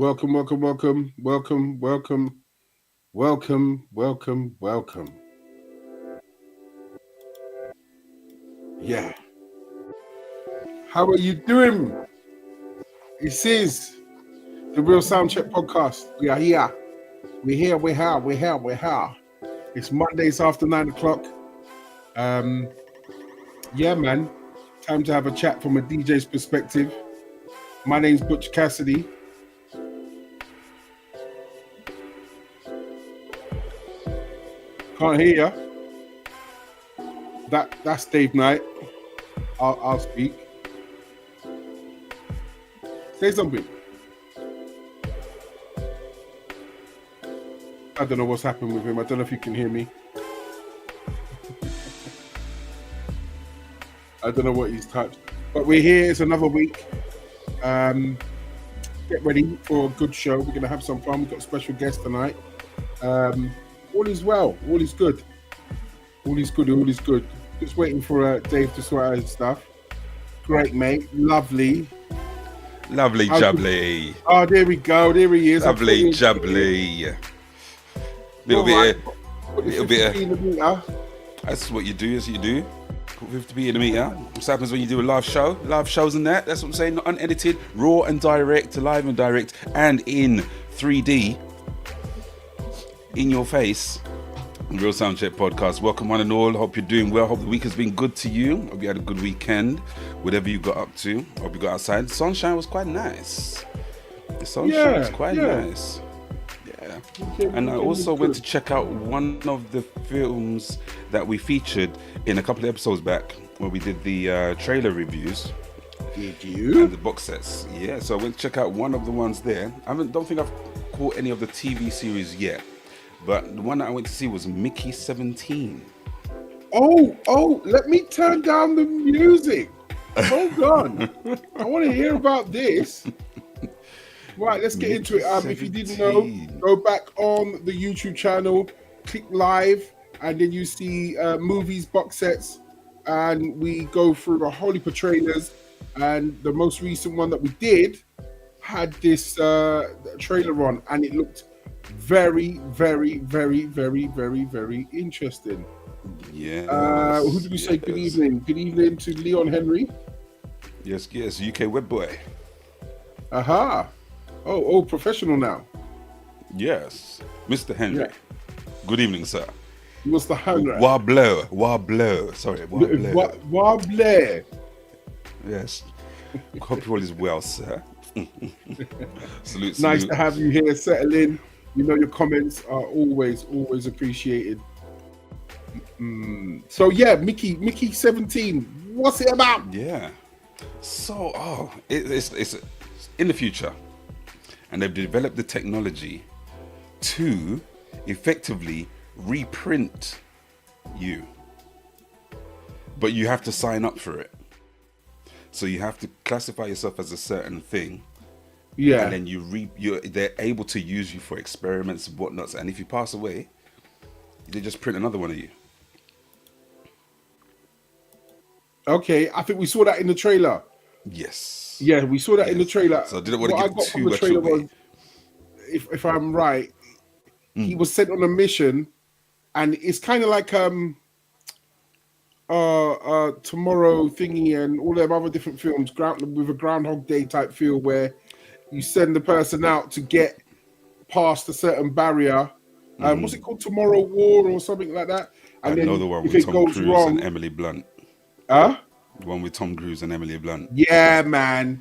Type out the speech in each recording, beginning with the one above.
welcome, welcome, welcome, welcome, welcome, welcome, welcome, welcome. Yeah. How are you doing? This is the Real Soundcheck podcast. We are here. We're here. We're here. We're here. We're here. It's Mondays after 9 o'clock. Yeah, man. Time to have a chat from a DJ's perspective. My name's Butch Cassidy. Can't hear you. That's Dave Knight. I'll speak. Say something. I don't know what's happened with him. I don't know if you can hear me. I don't know what he's touched. But we're here. It's another week. Get ready for a good show. We're going to have some fun. We've got a special guest tonight. All is well. All is good. All is good. All is good. Just waiting for Dave to sort out his stuff. Great, mate. Lovely. Lovely jubbly. Oh, there we go. There he is. Lovely jubbly. Little bit. That's what you do, as you do. Put 50p in the meter. What happens when you do a live show? Live shows and that. That's what I'm saying. Not unedited, raw and direct, live and direct, and in 3D. In your face. Real Soundcheck podcast. Welcome one and all. Hope you're doing well. Hope the week has been good to you. Hope you had a good weekend. Whatever you got up to. Hope you got outside. The sunshine was quite nice. The sunshine was quite nice. Yeah. And I also went to check out one of the films that we featured in a couple of episodes back when we did the trailer reviews. Did you? And the box sets. Yeah, so I went to check out one of the ones there. Don't think I've caught any of the TV series yet. But the one that I went to see was Mickey 17. Oh, let me turn down the music. Hold on. I want to hear about this. Right, let's get into it. If you didn't know, go back on the YouTube channel, click live, and then you see movies, box sets, and we go through the whole heap of trailers. And the most recent one that we did had this trailer on, and it looked very, very, very, very, very, very interesting. Yeah. Who did we say good evening? Good evening to Leon Henry. Yes, UK web boy. Aha. Oh, professional now. Yes, Mr. Henry. Yeah. Good evening, sir. Mr. Henry. Wablo. Sorry, Wablo. Wablo. Yes. Hope all is well, sir. Salute. Nice to have you here. Settle in. You know your comments are always appreciated. So yeah, Mickey 17. What's it about? Yeah. So it's in the future, and they've developed the technology to effectively reprint you, but you have to sign up for it. So you have to classify yourself as a certain thing. Yeah, and then they're able to use you for experiments and whatnot. And if you pass away, they just print another one of you. Okay, I think we saw that in the trailer. Yes. Yeah, we saw that in the trailer. So I didn't want to give too much away. If I'm right, he was sent on a mission, and it's kind of like Tomorrow thingy and all them other different films, with a Groundhog Day type feel, where you send the person out to get past a certain barrier. What's it called? Tomorrow War or something like that? And I know the one with Tom Cruise and Emily Blunt. Huh? The one with Tom Cruise and Emily Blunt. Yeah, man.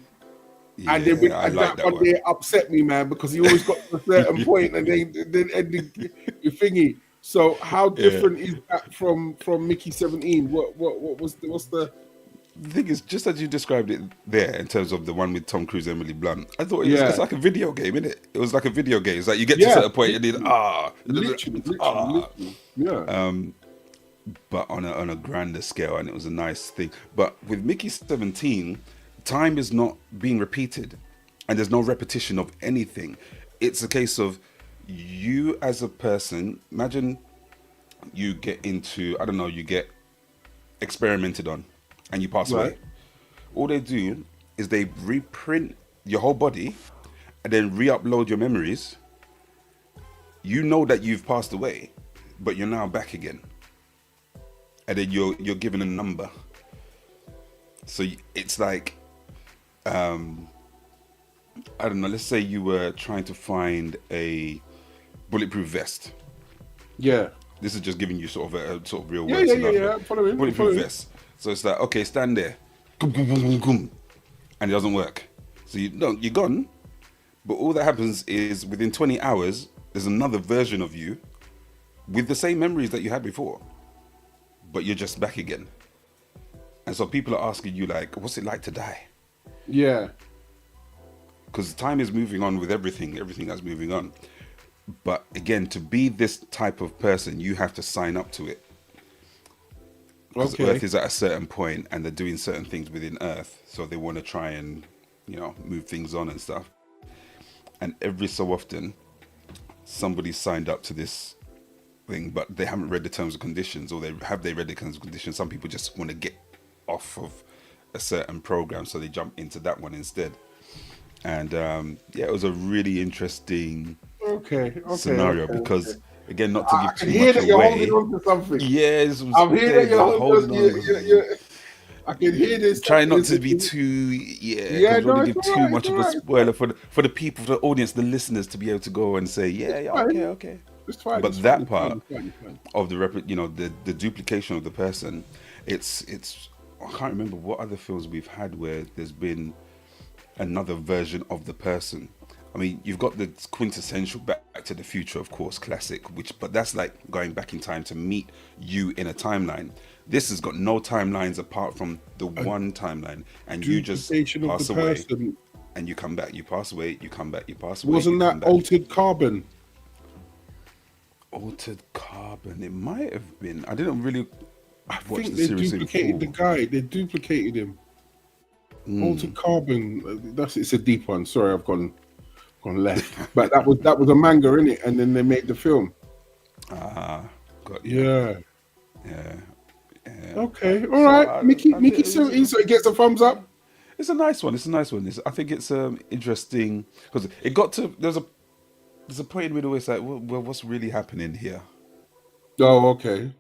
Yeah, and then that one day upset me, man, because he always got to a certain point and then ending the thingy. So how different is that from Mickey 17? What's the The thing is, just as you described it there, in terms of the one with Tom Cruise and Emily Blunt, I thought it's like a video game, isn't it? It was like a video game. It's like you get to a certain point and then literally. Yeah. But on a grander scale, and it was a nice thing. But with Mickey 17, time is not being repeated, and there's no repetition of anything. It's a case of you as a person. Imagine you get into, you get experimented on, and you pass away. All they do is they reprint your whole body, and then re-upload your memories, you know that you've passed away, but you're now back again. And then you're given a number. So it's like, I don't know, let's say you were trying to find a bulletproof vest. Yeah. This is just giving you sort of a sort of real world Yeah. scenario. Following. Bulletproof vest. So it's like, okay, stand there. And it doesn't work. So you're gone. But all that happens is within 20 hours, there's another version of you with the same memories that you had before. But you're just back again. And so people are asking you, like, what's it like to die? Yeah. Because time is moving on with everything that's moving on. But again, to be this type of person, you have to sign up to it. Because Earth is at a certain point and they're doing certain things within Earth. So they want to try and, move things on and stuff. And every so often, somebody signed up to this thing, but they haven't read the terms and conditions, or they read the terms and conditions. Some people just want to get off of a certain program, so they jump into that one instead. And it was a really interesting scenario because again, not to give too much away. You're holding on to something. Yes, I'm hearing you're holding on. I can hear this. Try not to be too, because we give too much of a spoiler for the people, for the audience, the listeners, to be able to go and say, okay. It's fine. But that part of the duplication of the person, it's I can't remember what other films we've had where there's been another version of the person. I mean, you've got the quintessential Back to the Future, of course, classic, but that's like going back in time to meet you in a timeline. This has got no timelines apart from the one timeline, and you just pass away, and you come back. You pass away, you come back. You pass away. Wasn't that Altered Carbon? Altered Carbon. It might have been. I didn't really watch think the they series. Duplicated the guy. They duplicated him. Altered Carbon. It's a deep one. Sorry, I've gone left. But that was a manga, innit? And then they made the film. Got yeah. Okay, all So right. Mickey 17, so it gets a thumbs up. It's a nice one. I think it's interesting because it got to there's a point in the middle where it's like, well, what's really happening here? Oh, okay.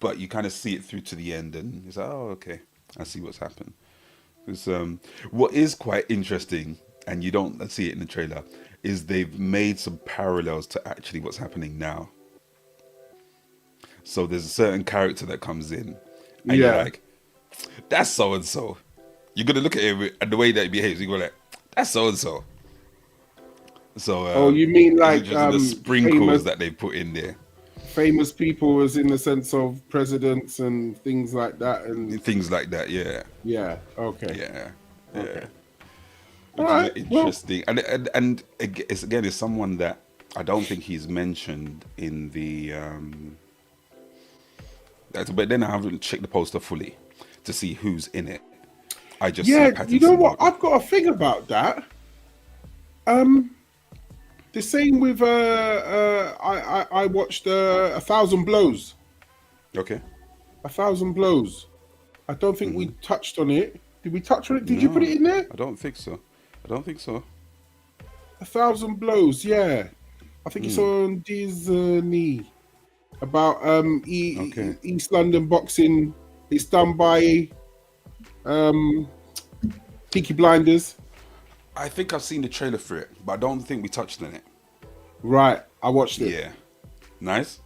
But you kind of see it through to the end, and it's like, oh, okay, I see what's happened. Because what is quite interesting, and you don't see it in the trailer, is they've made some parallels to actually what's happening now. So there's a certain character that comes in, and you're like, that's so and so. You're gonna look at him and the way that he behaves. You go like, that's so and so. So you mean like the sprinkles that they put in there? Famous people, as in the sense of presidents and things like that, and things like that. Yeah. Yeah. Okay. Yeah. Okay. All right. Interesting, and it's someone that I don't think he's mentioned in the. But then I haven't checked the poster fully to see who's in it. I just see you know what? I've got a thing about that. The same with I watched 1,000 Blows. Okay. 1,000 Blows. I don't think we touched on it. Did we touch on it? Did you put it in there? I don't think so. 1,000 Blows. Yeah, I think it's on Disney. About East London boxing. It's done by Peaky Blinders. I think I've seen the trailer for it, but I don't think we touched on it. Right, I watched it. Yeah, nice.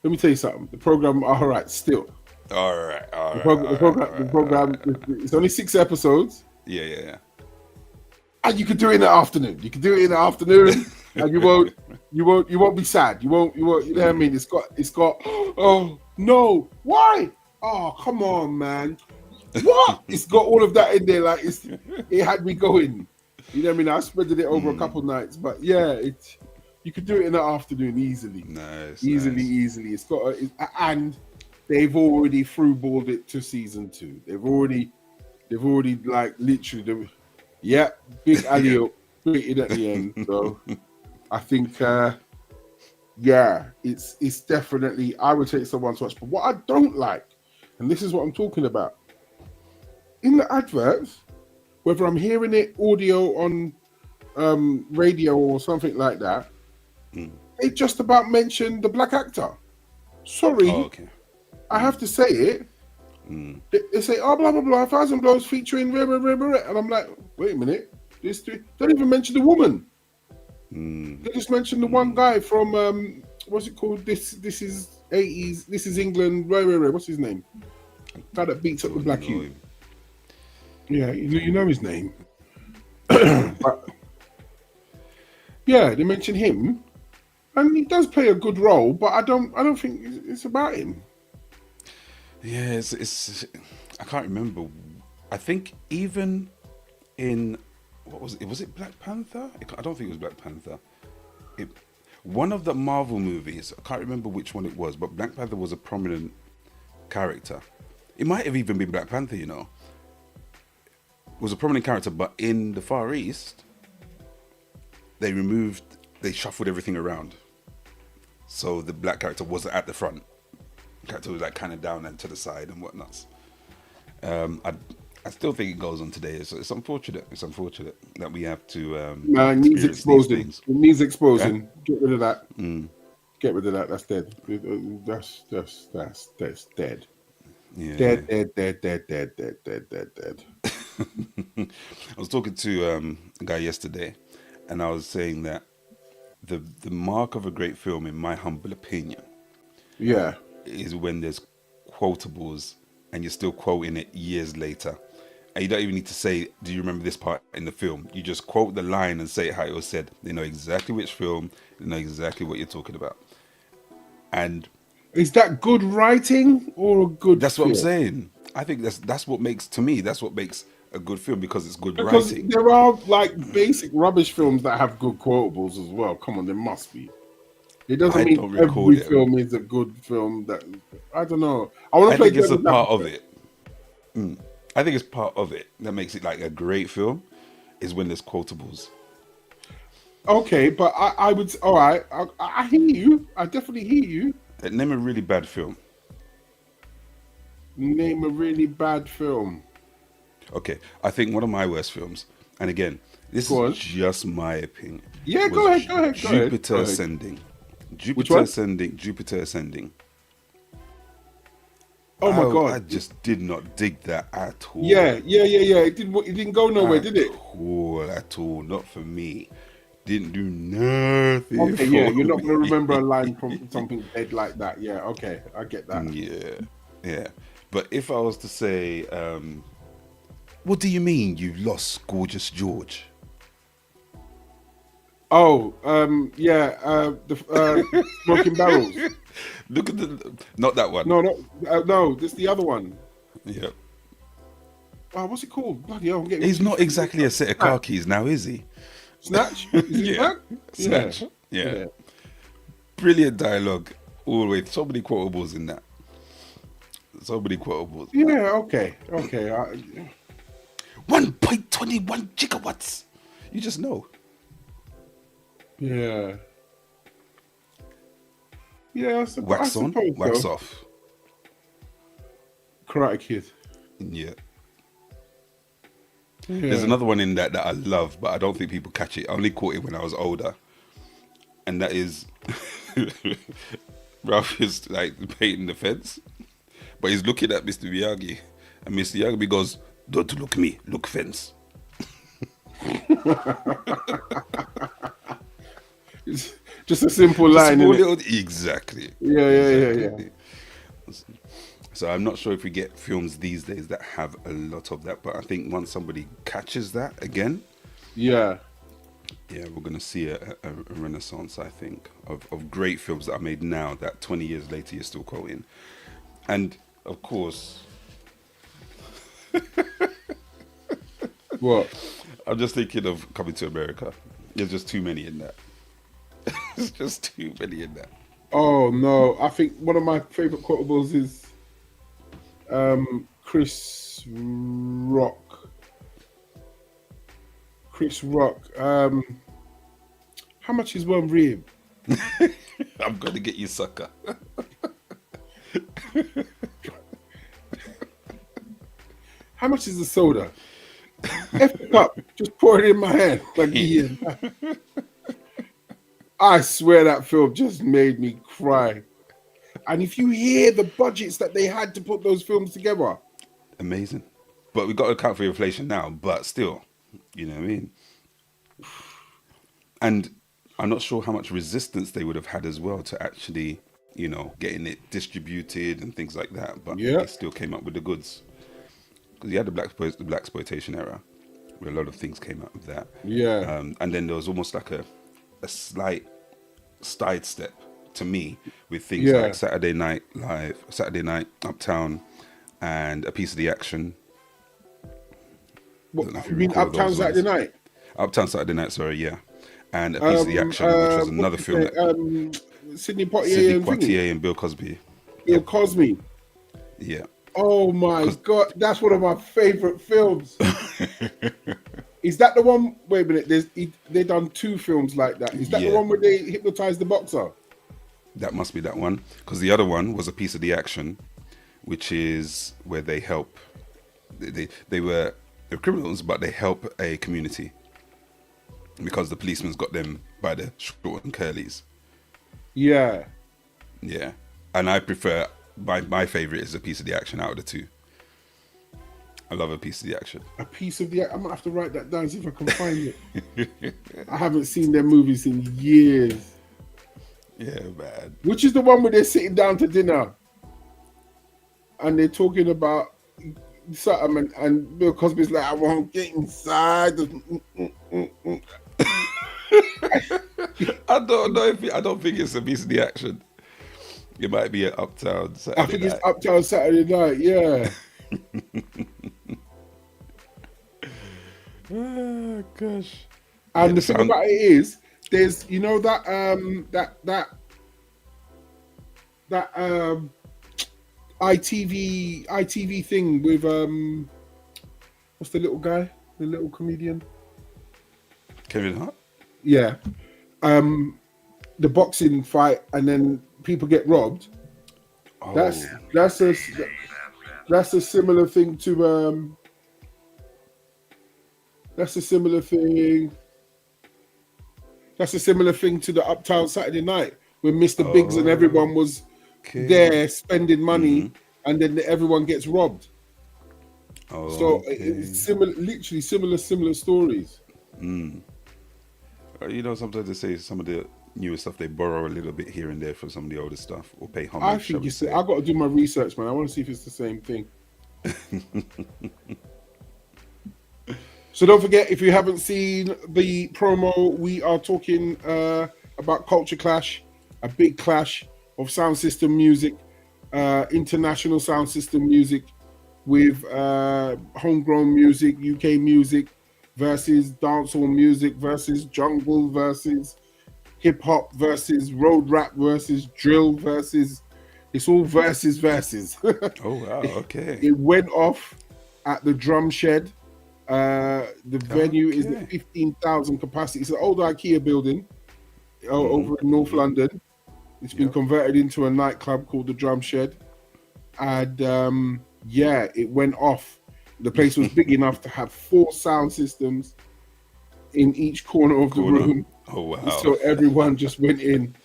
Let me tell you something. The program, all right, still. All right. The program. It's only 6 episodes. Yeah. And you could do it in the afternoon. And you won't be sad. You won't. You know what I mean? It's got. Oh no! Why? Oh, come on, man. What? It's got all of that in there. Like it had me going. You know what I mean? I spread it over a couple nights, but yeah, you could do it in the afternoon easily. Nice. Easily. It's got and they've already through-balled it to season 2. They've already like literally. Big alley-oop it at the end. So I think it's definitely, I would take someone to watch. But what I don't like, and this is what I'm talking about, in the adverts, whether I'm hearing it audio on radio or something like that, they just about mentioned the black actor. Sorry, okay. I have to say it. They say, oh, blah, blah, blah, 1,000 Blows featuring rah, rah, rah, rah. And I'm like, wait a minute. This don't even mention the woman. They just mentioned the one guy from, what's it called? This is 80s. This is England. Rah, rah, rah. What's his name? Guy that beats up the black youth. Yeah, you know his name. But, yeah, they mention him. And he does play a good role, but I don't think it's about him. Yeah, it's I can't remember. I think even in what was it? Was it Black Panther? I don't think it was Black Panther. One of the Marvel movies. I can't remember which one it was, but Black Panther was a prominent character. It might have even been Black Panther. You know, it was a prominent character, but in the Far East, they shuffled everything around, so the black character wasn't at the front. The character was like kind of down and to the side and whatnot. I still think it goes on today. It's unfortunate. It's unfortunate that we have to. Man, needs exposing. It needs exposing. Yeah? Get rid of that. Get rid of that. That's dead. That's dead. Yeah. Dead. I was talking to a guy yesterday, and I was saying that the mark of a great film, in my humble opinion, is when there's quotables and you're still quoting it years later. And you don't even need to say, do you remember this part in the film? You just quote the line and say it how it was said. They know exactly which film, they know exactly what you're talking about. And is that good writing or a good That's film? what I'm saying. I think that's what makes, to me, that's what makes a good film, because it's good writing. There are like basic rubbish films that have good quotables as well. Come on, there must be. It doesn't mean every film is a good film. That I don't know. I think it's a part of it. I think it's part of it that makes it like a great film, is when there's quotables. Okay, but I would. All right, I hear you. I definitely hear you. Name a really bad film. Name a really bad film. Okay, I think one of my worst films, and again, this is just my opinion. Yeah, go ahead. Jupiter Ascending. Jupiter Ascending. Oh my God! I just did not dig that at all. Yeah. It didn't go nowhere, did it? At all. Not for me. Didn't do nothing. Okay, yeah, you're not gonna remember a line from something dead like that. Yeah, okay, I get that. Yeah. But if I was to say, what do you mean you lost Gorgeous George? Oh, the Smoking Barrels. Look at not that one. No, this is the other one. Yeah. Wow, what's it called? Bloody hell, he's not exactly a set of car keys now, is he? Snatch? Is it Snatch. Yeah. Brilliant dialogue all the way. So many quotables in that. So many quotables. Yeah, okay. 1.21 gigawatts. You just know. Yeah. Yeah, wax on, wax off. Karate Kid. Yeah. There's another one in that I love, but I don't think people catch it. I only caught it when I was older. And that is Ralph is like painting the fence, but he's looking at Mr. Miyagi, and Mr. Miyagi goes, "Don't look me, look fence." It's just a simple line. Exactly. Yeah. So I'm not sure if we get films these days that have a lot of that, but I think once somebody catches that again, we're gonna see a renaissance, I think, of great films that are made now that 20 years later you're still quoting. And of course, what? I'm just thinking of Coming to America. There's just too many in that. There's just too many in that. Oh no, I think one of my favorite quotables is Chris Rock. How much is one rib? I'm gonna get you, sucker. How much is the soda? F the cup. Just pour it in my hand. Like, yeah. I swear that film just made me cry. And if you hear the budgets that they had to put those films together, amazing. But we got to account for inflation now. But still, you know what I mean. And I'm not sure how much resistance they would have had as well to actually, you know, getting it distributed and things like that. But yeah, they still came up with the goods. Because you had the blaxploitation era, where a lot of things came out of that. yeah. And then there was almost like a slight sidestep to me with things like Saturday Night Live, Saturday Night Uptown, and A Piece of the Action. What, you mean Uptown Saturday Night? Uptown Saturday Night, sorry, yeah. And A Piece of the Action, which was another film. Sidney Poitier and Bill Cosby. Bill Cosby. Yeah. Oh my God, that's one of my favorite films. Is that the one? Wait a minute. They done two films like that. Is that the one where they hypnotize the boxer? That must be that one, because the other one was A Piece of the Action, which is where they help. They were criminals, but they help a community because the policeman's got them by the short and curlies. Yeah, and I prefer my favorite is A Piece of the Action out of the two. I love A Piece of the Action. A Piece of the Action. I'm gonna have to write that down, see if I can find it. I haven't seen their movies in years. Yeah, man. Which is the one where they're sitting down to dinner and they're talking about something, and Bill Cosby's like, I won't get inside. I don't know I don't think it's A Piece of the Action. It might be at Uptown Saturday I think It's Uptown Saturday Night, yeah. Oh gosh. And the thing about it is, there's, you know, that ITV thing with what's the little guy, the little comedian, Kevin Hart. Yeah, the boxing fight, and then people get robbed. Oh. That's a similar thing to That's a similar thing to the Uptown Saturday Night when Mr. Biggs and everyone was there spending money, and then everyone gets robbed. It's similar, literally similar stories. You know, sometimes they say some of the newer stuff they borrow a little bit here and there from some of the older stuff, or pay homage. I think I got to do my research, man. I want to see if it's the same thing. So don't forget, if you haven't seen the promo, we are talking about Culture Clash, a big clash of sound system music, international sound system music with homegrown music, UK music versus dancehall music versus jungle versus hip hop versus road rap versus drill versus, it's all versus. Oh wow, okay. It went off at the Drum Shed. The venue is the 15,000 capacity. It's an old IKEA building over in North London. It's been converted into a nightclub called the Drum Shed, and it went off. The place was big enough to have 4 sound systems in each corner of the room. Oh wow! So everyone just went in.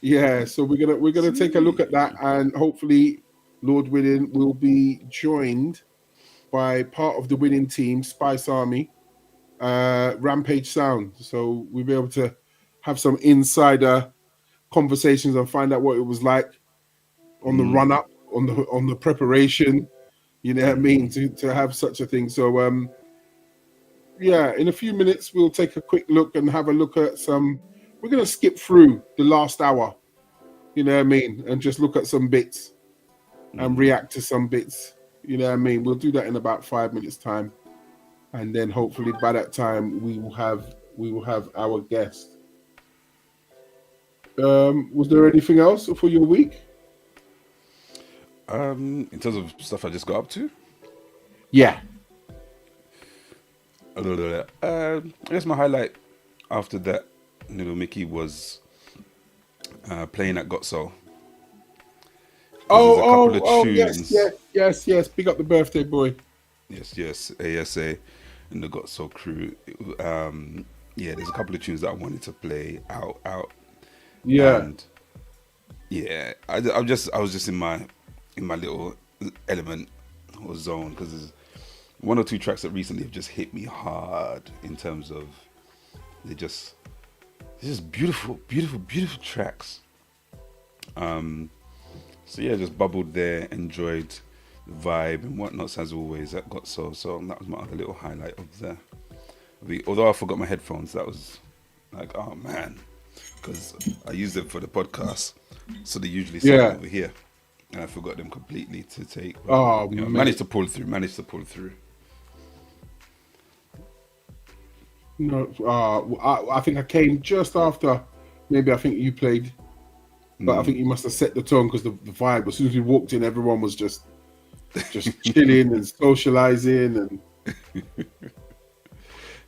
Yeah, so we're gonna take a look at that, and hopefully, Lord willing, will be joined by part of the winning team, Spice Army, Rampage Sound. So we'll be able to have some insider conversations and find out what it was like on the run up, on the preparation. You know what I mean? To have such a thing. So in a few minutes we'll take a quick look and have a look at some. We're gonna skip through the last hour. You know what I mean? And just look at some bits and react to some bits. You know what I mean? We'll do that in about 5 minutes time, and then hopefully by that time we will have our guest. Was there anything else for your week? In terms of stuff I just got up to? Yeah. I guess my highlight after that Little Mickey was playing at Got Soul. Yes. Pick up the birthday boy. Yes, ASA. and the Got So crew. Yeah, there's a couple of tunes that I wanted to play out, Yeah. and yeah, I was just in my little element or zone because there's one or two tracks that recently have just hit me hard in terms of they're just beautiful, beautiful, beautiful tracks. So yeah, just bubbled there, enjoyed the vibe and whatnot as always. That Got So that was my other little highlight of the. Although I forgot my headphones, that was like, oh man, because I use them for the podcast, so they usually sit Yeah. over here, and I forgot them completely to take. But, Oh, you know, mate. managed to pull through. No, I think I came just after. Maybe I think you played, but I think you must have set the tone because the vibe. As soon as we walked in, everyone was just chilling and socializing, and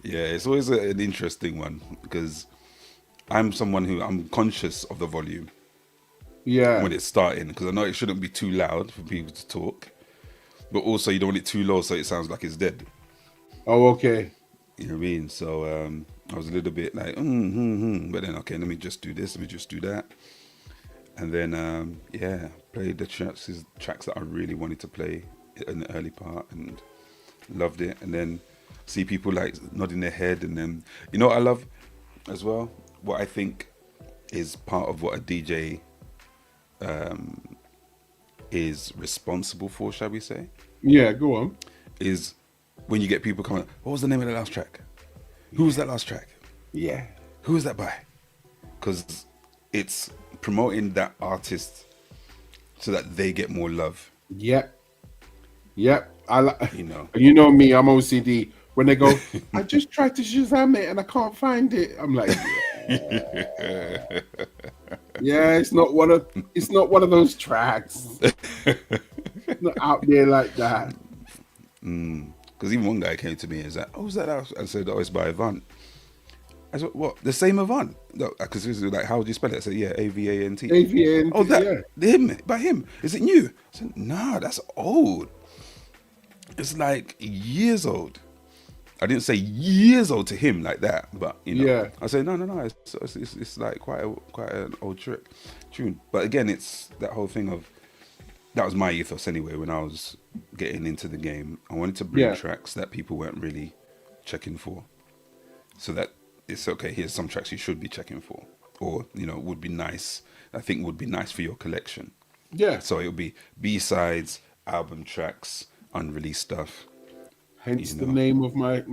Yeah, it's always an interesting one because I'm someone who I'm conscious of the volume yeah. when it's starting because I know it shouldn't be too loud for people to talk, but also you don't want it too low so it sounds like it's dead. Oh, okay. You know what I mean? So I was a little bit like, but then okay, let me just do this, let me just do that, and then yeah, played the tracks that I really wanted to play in the early part and loved it, and then see people like nodding their head, and then you know what I love as well, what I think is part of what a DJ is responsible for, shall we say, Yeah, go on. is when you get people coming, what was the name of the last track? Who was that last track? Yeah. Who was that by? Because it's promoting that artist so that they get more love. Yep. You know. You know me. I'm OCD. When they go, I just tried to Shazam it and I can't find it. I'm like, yeah, it's not one of those tracks. It's not out there like that. Because even one guy came to me and said, "Oh, was that?" I said, "Oh, it's by Avant." I said, "What? The same Avant?" No, because this is like, how would you spell it? I said, "Yeah, AVANT." AVANT. Oh, that Yeah. him by him. Is it new? I said, "Nah, that's old. It's like years old." I didn't say years old to him like that, but you know, Yeah. I say no. It's like quite an old tune. But again, it's that whole thing of that was my ethos anyway. When I was getting into the game, I wanted to bring tracks that people weren't really checking for, so that it's okay. Here's some tracks you should be checking for, or you know, would be nice. I think would be nice for your collection. Yeah. So it'll be B-sides, album tracks, unreleased stuff. Hence You the know. name of my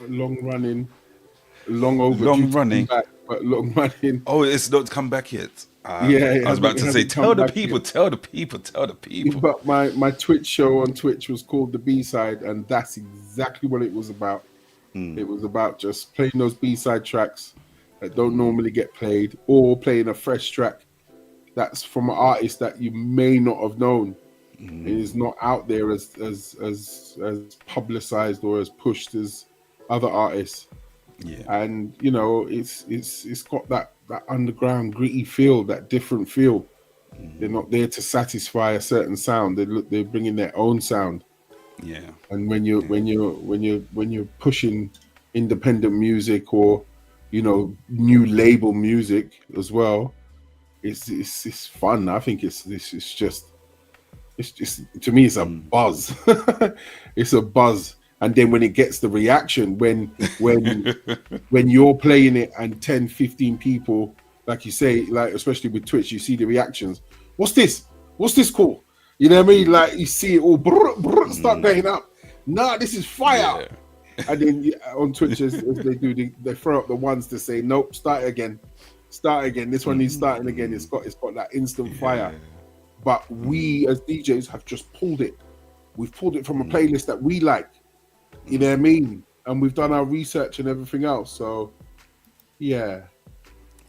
long overdue back, but long running. Oh, it's not come back yet. Yeah, I was about to say, tell the people. But my Twitch show on Twitch was called The B-Side, and that's exactly what it was about. It was about just playing those B-side tracks that don't normally get played, or playing a fresh track that's from an artist that you may not have known. It is not out there as publicized or as pushed as other artists. Yeah. And you know, it's got that underground gritty feel, that different feel. They're not there to satisfy a certain sound. They're bringing their own sound. Yeah. And when you're pushing independent music, or you know, new label music as well, it's fun. I think it's just to me, it's a buzz. It's a buzz. And then when it gets the reaction, when you're playing it and 10, 15 people, like you say, like especially with Twitch, you see the reactions. What's this? What's this called? You know what I mean? Like you see it all start going up. Nah, this is fire. Yeah. And then on Twitch, as they do, they throw up the ones to say, nope, start again. This one needs starting again. It's got that instant fire. But we as DJs have just pulled it. We've pulled it from a playlist that we like. You know what I mean? And we've done our research and everything else. So, yeah.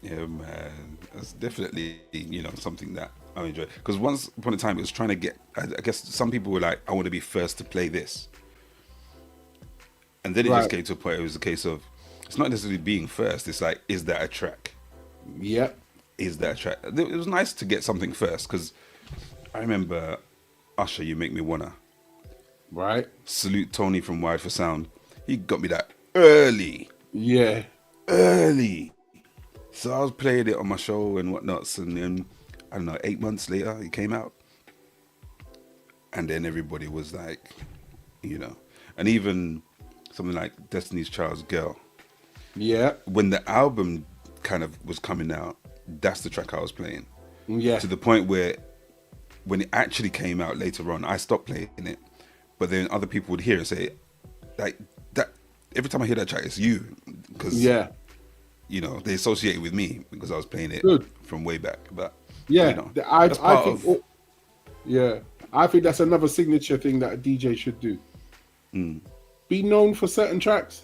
Yeah, man. That's definitely, you know, something that I enjoy. Because once upon a time, it was trying to get, I guess some people were like, I want to be first to play this. And then it just came to a point, it was a case of, it's not necessarily being first. It's like, is that a track? Yep. Is that a track? It was nice to get something first, because I remember Usher, You Make Me Wanna. Right. Salute Tony from Wired for Sound. He got me that early. Yeah. So I was playing it on my show and whatnots, and then I don't know, 8 months later, it came out, and then everybody was like, and even something like Destiny's Child's Girl. Yeah. When the album kind of was coming out, that's the track I was playing. Yeah. To the point where, when it actually came out later on, I stopped playing it, but then other people would hear it and say, like that. Every time I hear that track, it's you, because they associate it with me because I was playing it from way back. But I think that's another signature thing that a DJ should do. Be known for certain tracks.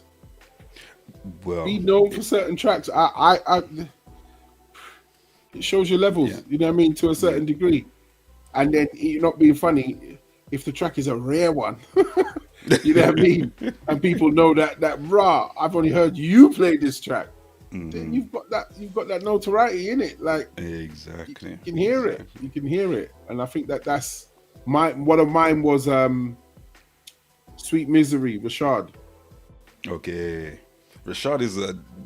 Well, for certain tracks. It shows your levels. You know what I mean, to a certain degree. And then you're not being funny if the track is a rare one. You know what I mean? And people know that I've only heard you play this track. Then you've got that notoriety in it. Like, exactly. You can hear it. You can hear it. And I think that's one of mine was Sweet Misery, Rashad. Okay. Rashad is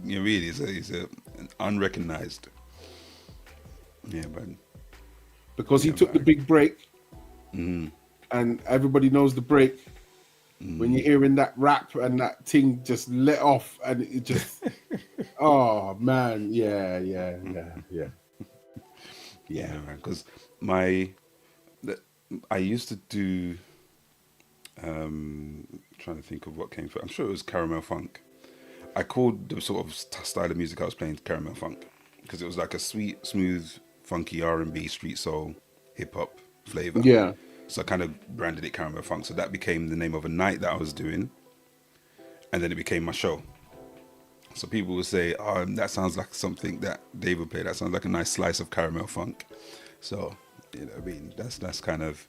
he's an unrecognized. Yeah, but because he took the big break, and everybody knows the break. When you're hearing that rap and that thing just let off, and it just, oh man, yeah, man. Because I used to do, trying to think of what came first. I'm sure it was caramel funk. I called the sort of style of music I was playing caramel funk because it was like a sweet, smooth, funky R&B, street soul, hip hop flavor. Yeah. So I kind of branded it caramel funk. So that became the name of a night that I was doing, and then it became my show. So people would say, "Oh, that sounds like something that Dave would play. That sounds like a nice slice of caramel funk." So that's kind of.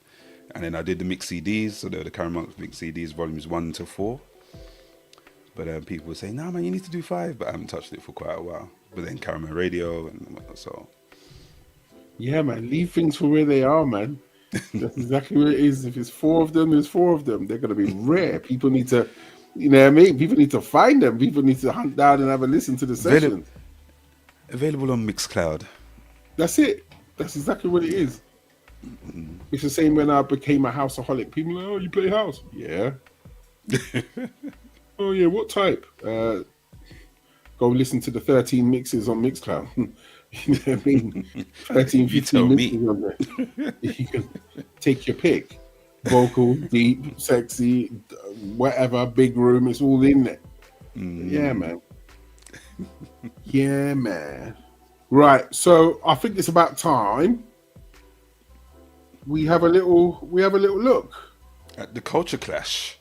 And then I did the mix CDs. So there were the caramel mix CDs, volumes 1 to 4. But people would say, "No, man, you need to do 5." But I haven't touched it for quite a while. But then Caramel Radio and so. Yeah, man. Leave things for where they are, man. That's exactly what it is. If it's 4 of them, there's 4 of them. They're going to be rare. People need to, you know what I mean? People need to find them. People need to hunt down and have a listen to the sessions. Available on Mixcloud. That's it. That's exactly what it is. It's the same when I became a houseaholic. People are like, "Oh, you play house?" Yeah. "Oh, yeah, what type?" Go listen to the 13 mixes on Mixcloud. You know what I mean? 13, 15 mixes on there. You can take your pick. Vocal, deep, sexy, whatever, big room, it's all in there. Yeah, man. Yeah, man. Right, so I think it's about time we have a little look at the Culture Clash.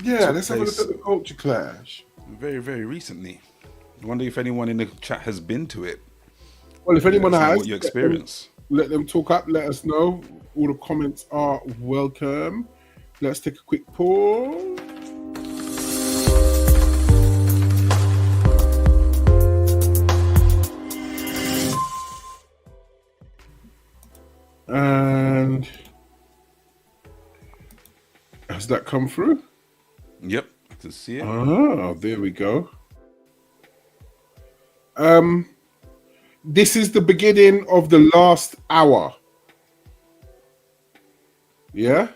Yeah, let's have a look at the Culture Clash. Very, very recently. I wonder if anyone in the chat has been to it. Well, if anyone has, what your experience. Let them talk up. Let us know. All the comments are welcome. Let's take a quick pause. And has that come through? Yep, I can see it. Oh, there we go. This is the beginning of the last hour. Yeah?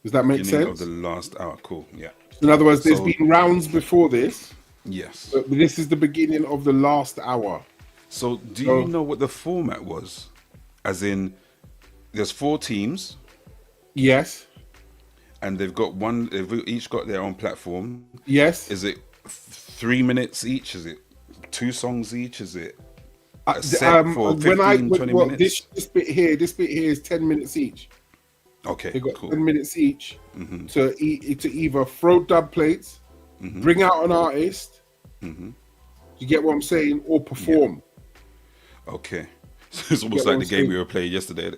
Does that make sense? Of the last hour, cool, yeah. In other words, there's been rounds before this. Yes. But this is the beginning of the last hour. So do you know what the format was? As in, there's 4 teams. Yes. And they've each got their own platform. Yes. Is it 3 minutes each? Is it 2 songs each? Is it a set for 15, 20 minutes? This bit here is 10 minutes each. Okay, They've got cool. 10 minutes each to either throw dub plates, bring out an artist, you get what I'm saying, or perform. Yeah. Okay. So it's almost like the game we were playing yesterday.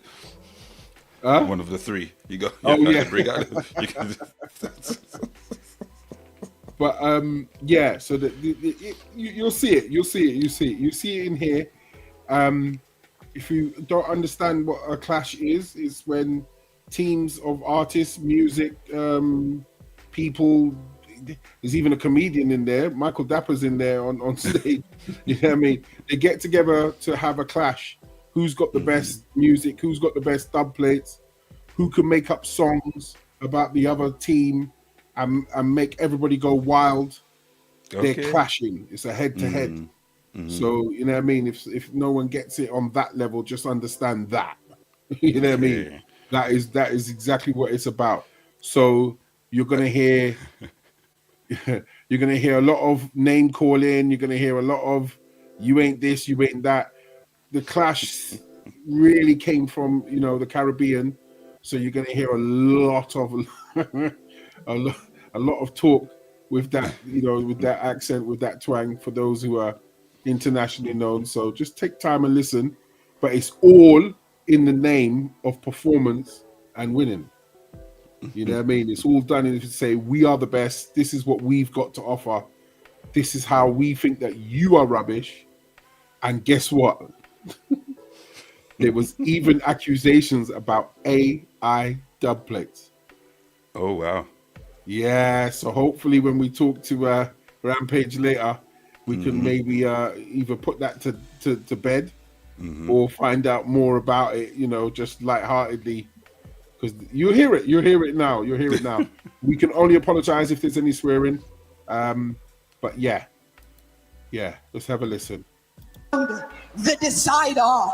One of the 3. You got to bring out. But yeah, so you'll see it. You see it in here. If you don't understand what a clash is, it's when teams of artists, music people. There's even a comedian in there. Michael Dapper's in there on stage. You know what I mean? They get together to have a clash. Who's got the best music? Who's got the best dub plates? Who can make up songs about the other team and make everybody go wild? Okay. They're clashing. It's a head-to-head. So, you know what I mean? If no one gets it on that level, just understand that. You know what I mean? That is exactly what it's about. So you're gonna hear a lot of name calling. You're gonna hear a lot of you ain't this, you ain't that. The clash really came from the Caribbean, so you're gonna hear a lot of a lot of talk with that with that accent, with that twang for those who are internationally known. So just take time and listen, but it's all in the name of performance and winning. You know what I mean? It's all done in to say we are the best. This is what we've got to offer. This is how we think that you are rubbish. And guess what? There was even accusations about AI dub plates. Oh wow! Yeah. So hopefully, when we talk to Rampage later, we can maybe either put that to bed or find out more about it. Just lightheartedly. Because you'll hear it now. We can only apologize if there's any swearing. But yeah, let's have a listen. The decider.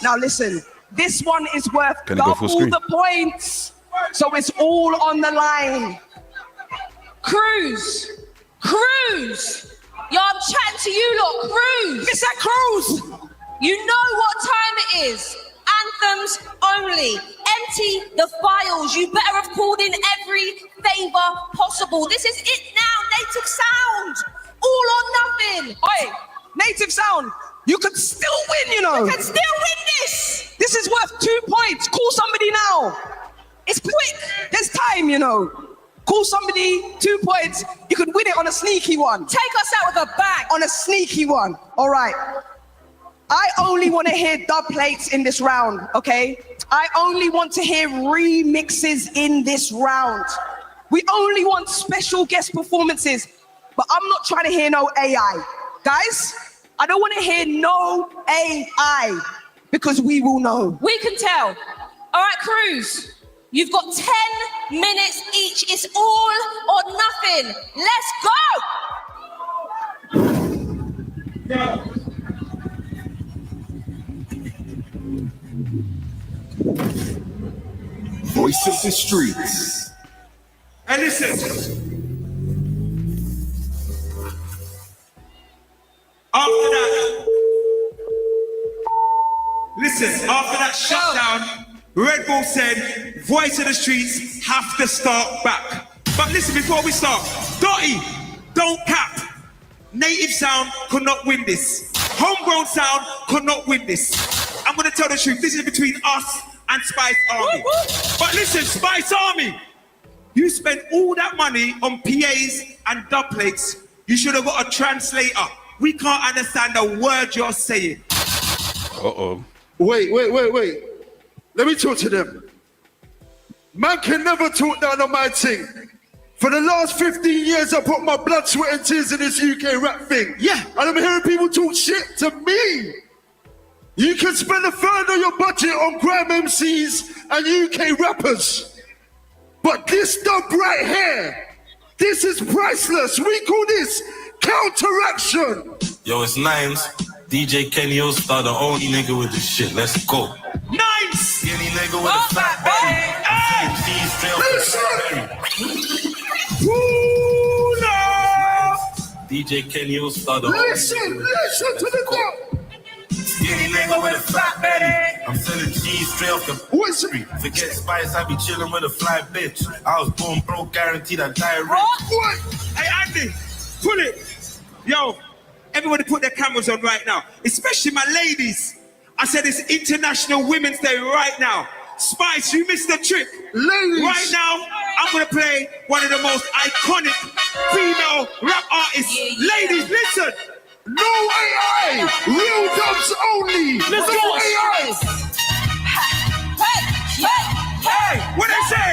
Now listen, this one is worth double the points. So it's all on the line. Cruz. Yo, I'm chatting to you lot, Cruz. Mr. Cruz. You know what time it is. Anthems only. Empty the files. You better have called in every favor possible. This is it now. Native sound. All or nothing. Oi, native sound. You could still win, You can still win this. This is worth 2 points. Call somebody now. It's quick. There's time, Call somebody, 2 points. You could win it on a sneaky one. Take us out with a bang. On a sneaky one. All right. I only want to hear dub plates in this round, okay? I only want to hear remixes in this round. We only want special guest performances, but I'm not trying to hear no AI. Guys, I don't want to hear no AI because we will know. We can tell. All right, Cruz, you've got 10 minutes each. It's all or nothing. Let's go. Voice of the streets. And listen. After that shutdown, Red Bull said, Voice of the Streets have to start back. But listen, before we start, Dotty, don't cap. Native sound could not win this. Homegrown sound could not win this. I'm going to tell the truth. This is between us and Spice Army. But listen, Spice Army, you spent all that money on PAs and dub plates. You should have got a translator. We can't understand a word you're saying. Uh-oh. Wait. Let me talk to them. Man can never talk down on my thing. For the last 15 years, I put my blood, sweat and tears in this UK rap thing. Yeah. And I'm hearing people talk shit to me. You can spend a third of your budget on grime MCs and UK rappers. But this dub right here, this is priceless. We call this counteraction. Yo, it's Nimes. DJ Kenny Ostar, the only nigga with this shit. Let's go. Nice! Skinny nigga with a fat belly. I'm seeing cheese straight DJ Kenny Ostar, the listen to the dub. Skinny nigga with a fat belly. I'm selling cheese straight off the street. Forget Spice, I be chilling with a fly bitch. I was born broke, guaranteed I die rich. What? Hey, Andy, pull it. Yo, everybody put their cameras on right now, especially my ladies. I said it's International Women's Day right now. Spice, you missed the trick. Ladies. Right now, I'm going to play one of the most iconic female rap artists. Ladies, listen. No AI! Real dubs only! Let's no go. AI! Hey, what they say?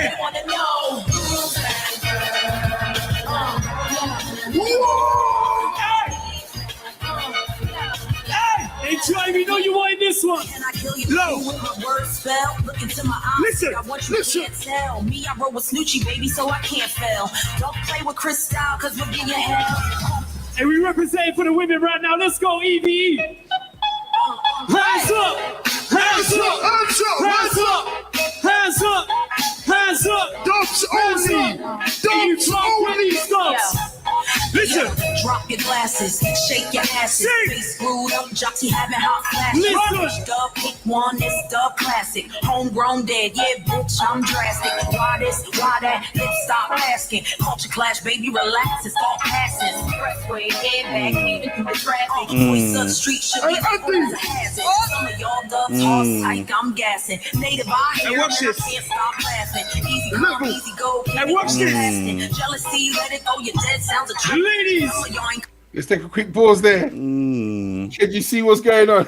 one. Can I kill you? Low. With my words spell. Look into my eyes. Listen, I want you listen. can't tell. Me, I roll with Snoochie, baby, so I can't fail. Don't play with Crystal, cause we'll give you hell. And we represent for the women right now. Let's go, EVE. Hands up! Hands up! Hands up! Hands up! Hands up! Hands up! Dubs only! Dubs only! Dubs! Listen! Drop your glasses, shake your asses. Sing. Face screwed up, jockey having hot flashes. Listen. Dub pick one, it's dub classic. Homegrown dead, yeah, bitch, I'm drastic. Why this, why that? Let's stop asking. Culture clash, baby, relax, it's all passes. Expressway, head back, even through the traffic. Voice of the street should be as a hazard. Some of y'all dubs toss tight, I'm gassing. Native I hear, watch and I this. can't stop laughing. Easy come, easy go, Hey, watch this. Jealousy, let it go, your dead sounds a trick. Ladies! Some of y'all ain't Let's take a quick pause there. Mm. Can you see what's going on?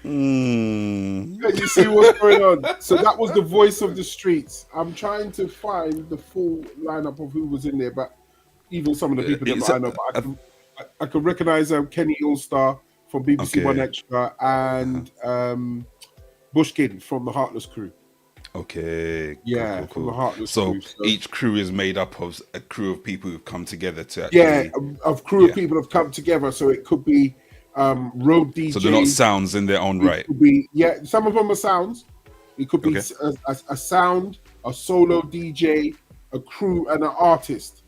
Mm. Can you see what's going on? So that was the voice of the streets. I'm trying to find the full lineup of who was in there, but even some of the people that I know, but I can recognize Kenny Allstar from BBC One Extra and Bushkin from the Heartless Crew. Okay. Yeah, cool. from the Heartless So Crew. So each crew is made up of a crew of people who've come together to actually... of crew of people have come together. So it could be road DJs. So they're not sounds in their own right. It could be, some of them are sounds. It could be a sound, a solo DJ, a crew, and an artist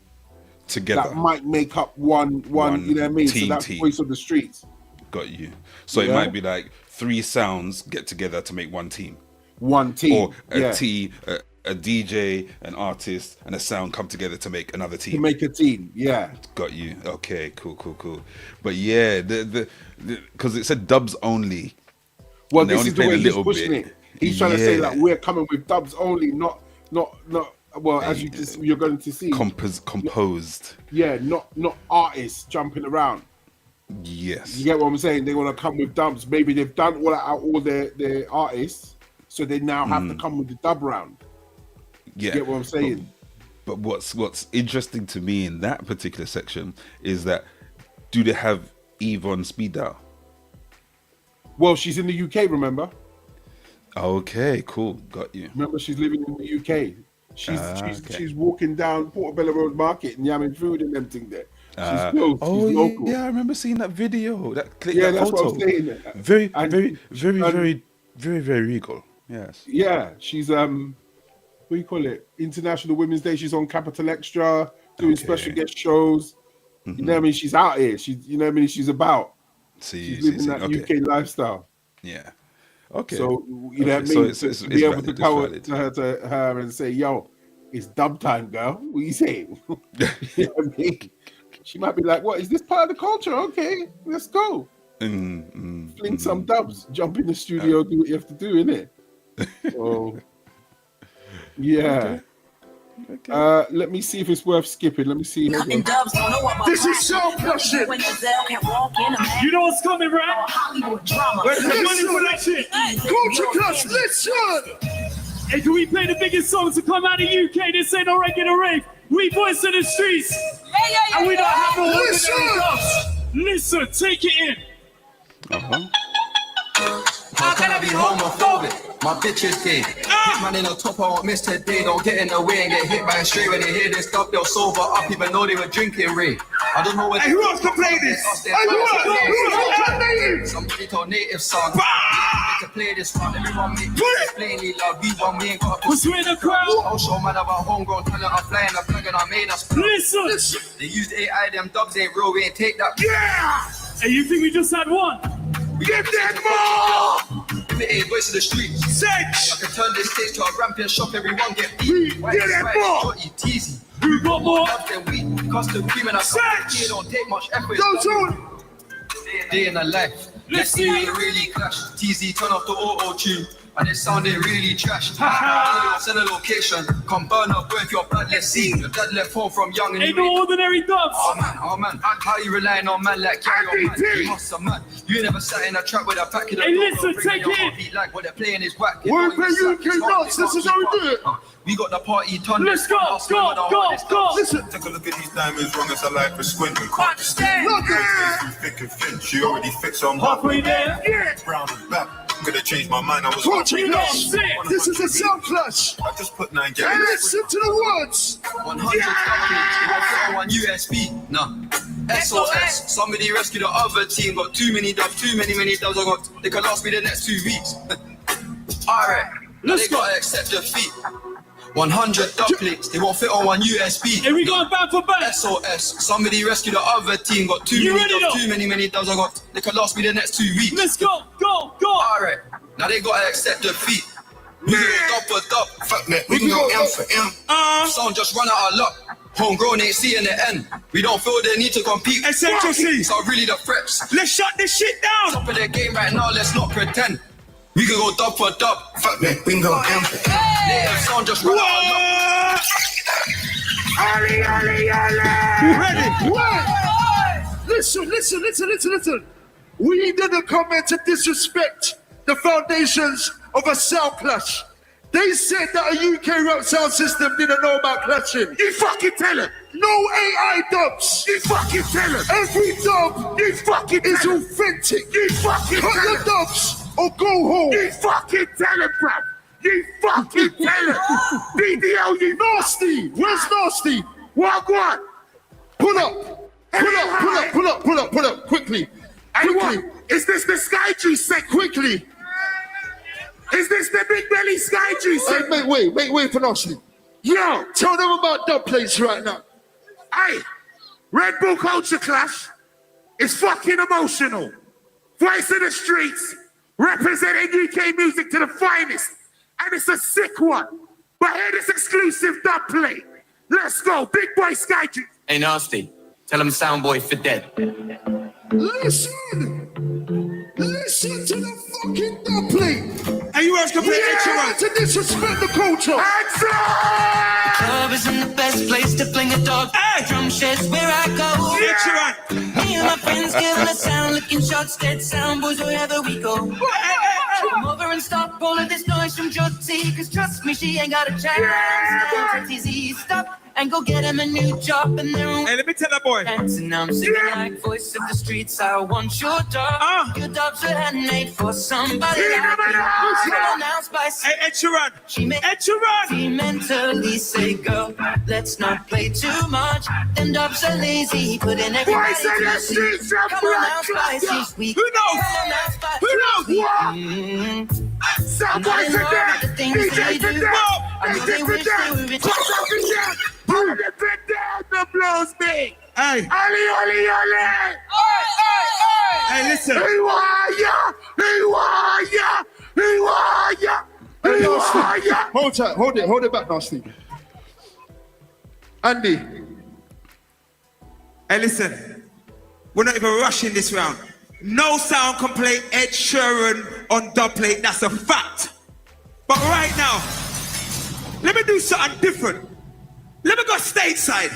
Together. that might make up one. You know what I mean? So that's team. Voice of the Streets. Got you. So it might be like 3 sounds get together to make one team. One team. Or a DJ, an artist, and a sound come together to make another team. To make a team, yeah. Got you. Okay, cool. But yeah, because it said dubs only. Well, and they this only is the played way a he's little pushing bit. it. He's trying to say that Yeah. we're coming with dubs only, not. Well, as you're going to see, composed. Yeah, not artists jumping around. Yes. You get what I'm saying? They want to come with dubs. Maybe they've done all their artists, so they now have to come with the dub round. Yeah. You get what I'm saying? But what's interesting to me in that particular section is that do they have Eve on speed dial? Well, she's in the UK, remember? Okay, cool. Got you. Remember, she's living in the UK. She's walking down Portobello Road Market and yamming food and them thing there. She's close. She's local. Yeah, I remember seeing that video. That That's photo. what I'm saying. Very regal. Yes. Yeah, she's what do you call it? International Women's Day. She's on Capital Extra doing special guest shows. You know what I mean? She's out here. She's you know what I mean? She's about. She's living that UK lifestyle. Yeah. Okay. So you know what I mean? So it's be able valid, to go it's to her and say, "Yo, it's dub time, girl. What are you saying?" You know what I mean? She might be like, "What is this part of the culture? Okay, let's go." Fling some dubs, jump in the studio, do what you have to do, innit? So, yeah. Okay. Let me see if it's worth skipping. Let me see. This is so pushing. You know what's coming, right? Hollywood drama. Where's the money for that shit? Culture Clash, listen! Hey, can we play the biggest songs to come out of UK? This ain't no regular rave. We Voice of the Streets. And we don't have no ordinary dubs. Listen, take it in. How can I be homophobic? My bitch is gay. This man in the top, I won't miss today. Don't get in the way and get hit by a stray. When they hear this stuff, they'll sober up even though they were drinking Ray. I don't know what. Hey, who wants to play this? Somebody told native son. To play this one, everyone make it plainly love. We won, we ain't got. Who's in the crowd? I'll show man about homegrown talent. I'm flying, I'm plugging, I made us. Listen. They used AI, them dubs ain't real. We ain't take that. Yeah. Hey, you think we just had one? Give them more! If it ain't Voice of the Streets, Sex! I can turn this stage to a ramping shop, everyone get beat. Give them more! Teasy. Who got more? Then we custom cream and I Sex! don't take much effort. Don't Day in the life. Let's see. Really clash. TZ turn off the auto tune. and it sounded really trash. Send a location, come burn up with your blood, let's see. Your dad left home from young and Ain't no ordinary dubs. Oh man, how you relying on man like carry on man? You must have man. You never sat in a trap with a pack of the Hey, listen, take it. like what they're playing is whack. We're playing UK nuts, this is how we do it. We got the party done. Let's go. Listen. Take a look at these diamonds, wrong as I like for squinting. Look at Thick and thin, she already fixed on Halfway there. yeah. brown and black. I'm gonna change my mind, I was Watching this. This is a sound clash. I just put 9 And gallons. listen to the words. 100 one USB. No. SOS. Somebody rescue the other team. Got too many dubs. Many dubs. I got. They could last me the next 2 weeks. Alright. Let's gotta accept defeat. 100 dub plates. They won't fit on one USB. Here we go, back for back. SOS. Somebody rescue the other team. Got too You many ready dubs. though? Many dubs. I got. They could last me the next 2 weeks. Let's go. Alright. Now they gotta accept defeat. We go dub for dub. Fuck that, we can go M for M. Sound just run out of luck. Homegrown ain't seeing the end. We don't feel the need to compete. Essential C. So really the threats. Let's shut this shit down. Top of the game right now, let's not pretend. We can go dub for dub. Fuck that, we can go M for M. Native sound just run out of luck. Ready? What? Listen. We didn't come here to disrespect the foundations of a sound clash. They said that a UK rap sound system didn't know about clashing. You fucking tell them. No AI dubs. You fucking tell them. Every dub is authentic. You fucking tell them. Cut your dubs or go home. You fucking tell them, bruv. You fucking tell them. BDL, you nasty. Where's nasty? What? Pull up. Quickly. Is this the Sky G set? Quickly. Is this the big belly Sky G set? Wait for nasty. Yo, tell them about dub plates right now. Hey, Red Bull Culture Clash is fucking emotional. Voice of the streets, representing UK music to the finest. And it's a sick one. But hear this exclusive dub plate. Let's go, big boy Sky G. Hey, nasty. Tell them Soundboy for dead. Listen to the fucking dub plate. And you else can play extra Yeah, one. to disrespect the culture. Hands up! Club isn't the best place to fling a dog. Hey! Drum sheds where I go. Extra one. Me and my friends giving a sound, looking shots, dead sound boys wherever we go. Come over and stop all of this noise from Jotty, cause trust me, she ain't got a chance. Now it's easy, stop and go get him a new job in their own. Hey, let me tell that boy. And now I'm singing like voice of the streets. I want your dog. Your dubs are handmade for somebody like you. Come on now, Spice. Hey, extra run. She may Extra run. mentally say, go, let's not play too much. Them dubs are lazy, putting everybody Voice of the to sleep. streets, I'm Come on now, black. Spice, she's weak. Who knows? Come on now, Spice. Who knows? Mm. Some And I boys know are all dead. the things they DJs do. are dead. I know they DJs wish are they were dead. in. Cause of the dead. Who the been down the blows me? Hey. Oli. Hey, listen. Who are ya? Hold tight, hold it back, nasty. Andy. Hey, listen. We're not even rushing this round. No sound can play Ed Sheeran on dub plate. That's a fact. But right now, let me do something different. Let me go stateside.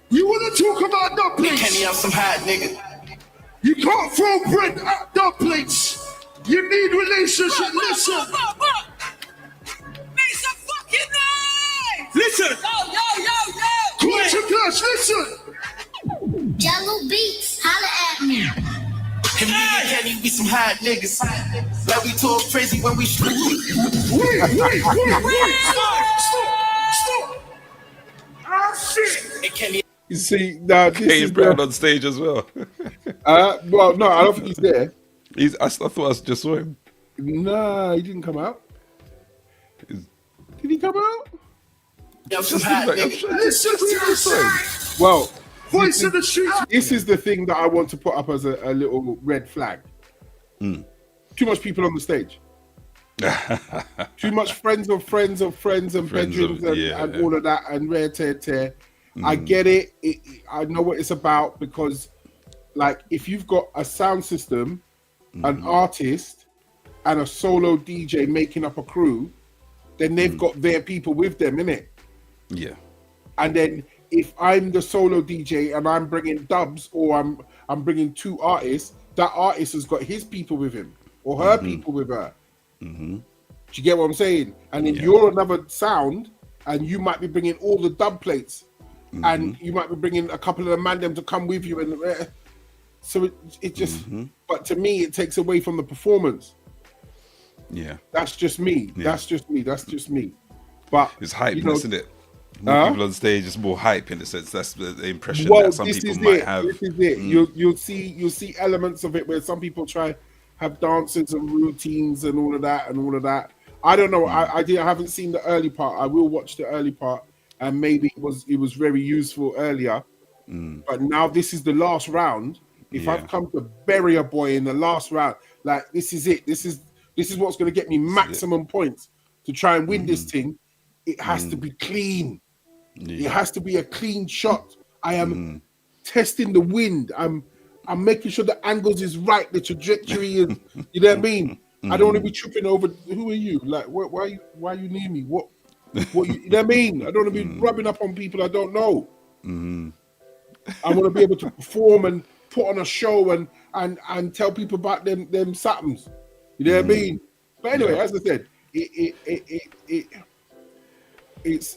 You wanna talk about dub plates? Kenny, I'm some hot nigga. You can't throw bread at dub plates. You need relationship. Listen. Make some fucking noise! Listen. Yo! Culture clash, listen. Yellow Beats, holla at me. And me and Kenny, we some hot niggas. Like we talk crazy when we shoot. Wait. Stop. Oh, shit. Hey, Kenny. You see, now this Kane is Brown on stage as well. well, no, I don't think he's there. I thought I just saw him. Nah, he didn't come out. Did he come out? I'm some hot nigga. Listen to the sound. Well, Voice of the streets. this is the thing that I want to put up as a little red flag. Too much people on the stage. Too much friends of friends and bedrooms and all of that and rare tear. I get it. I know what it's about because, like, if you've got a sound system an artist and a solo DJ making up a crew, then they've got their people with them, innit? Yeah. And then if I'm the solo DJ and I'm bringing dubs or I'm bringing two artists, that artist has got his people with him or her people with her. Do you get what I'm saying? And then you're another sound and you might be bringing all the dub plates and you might be bringing a couple of the man them to come with you. And so it just, but to me, it takes away from the performance. Yeah. That's just me. Yeah. That's just me. But it's hype, isn't it? More people on stage, it's more hype in a sense. That's the impression that some people might have. This is it. You'll see elements of it where some people try have dances and routines and all of that. I don't know. I haven't seen the early part. I will watch the early part, and maybe it was very useful earlier. But now this is the last round. If I've come to bury a boy in the last round, like this is it. This is what's going to get me maximum points to try and win this thing. It has to be clean. It has to be a clean shot. I am testing the wind. I'm making sure the angles is right. The trajectory is. You know what I mean? I don't want to be tripping over. Who are you? Like, why are you near me? What you know what I mean? I don't want to be rubbing up on people I don't know. I want to be able to perform and put on a show and tell people about them somethings. You know what I mean? But anyway, as I said, it's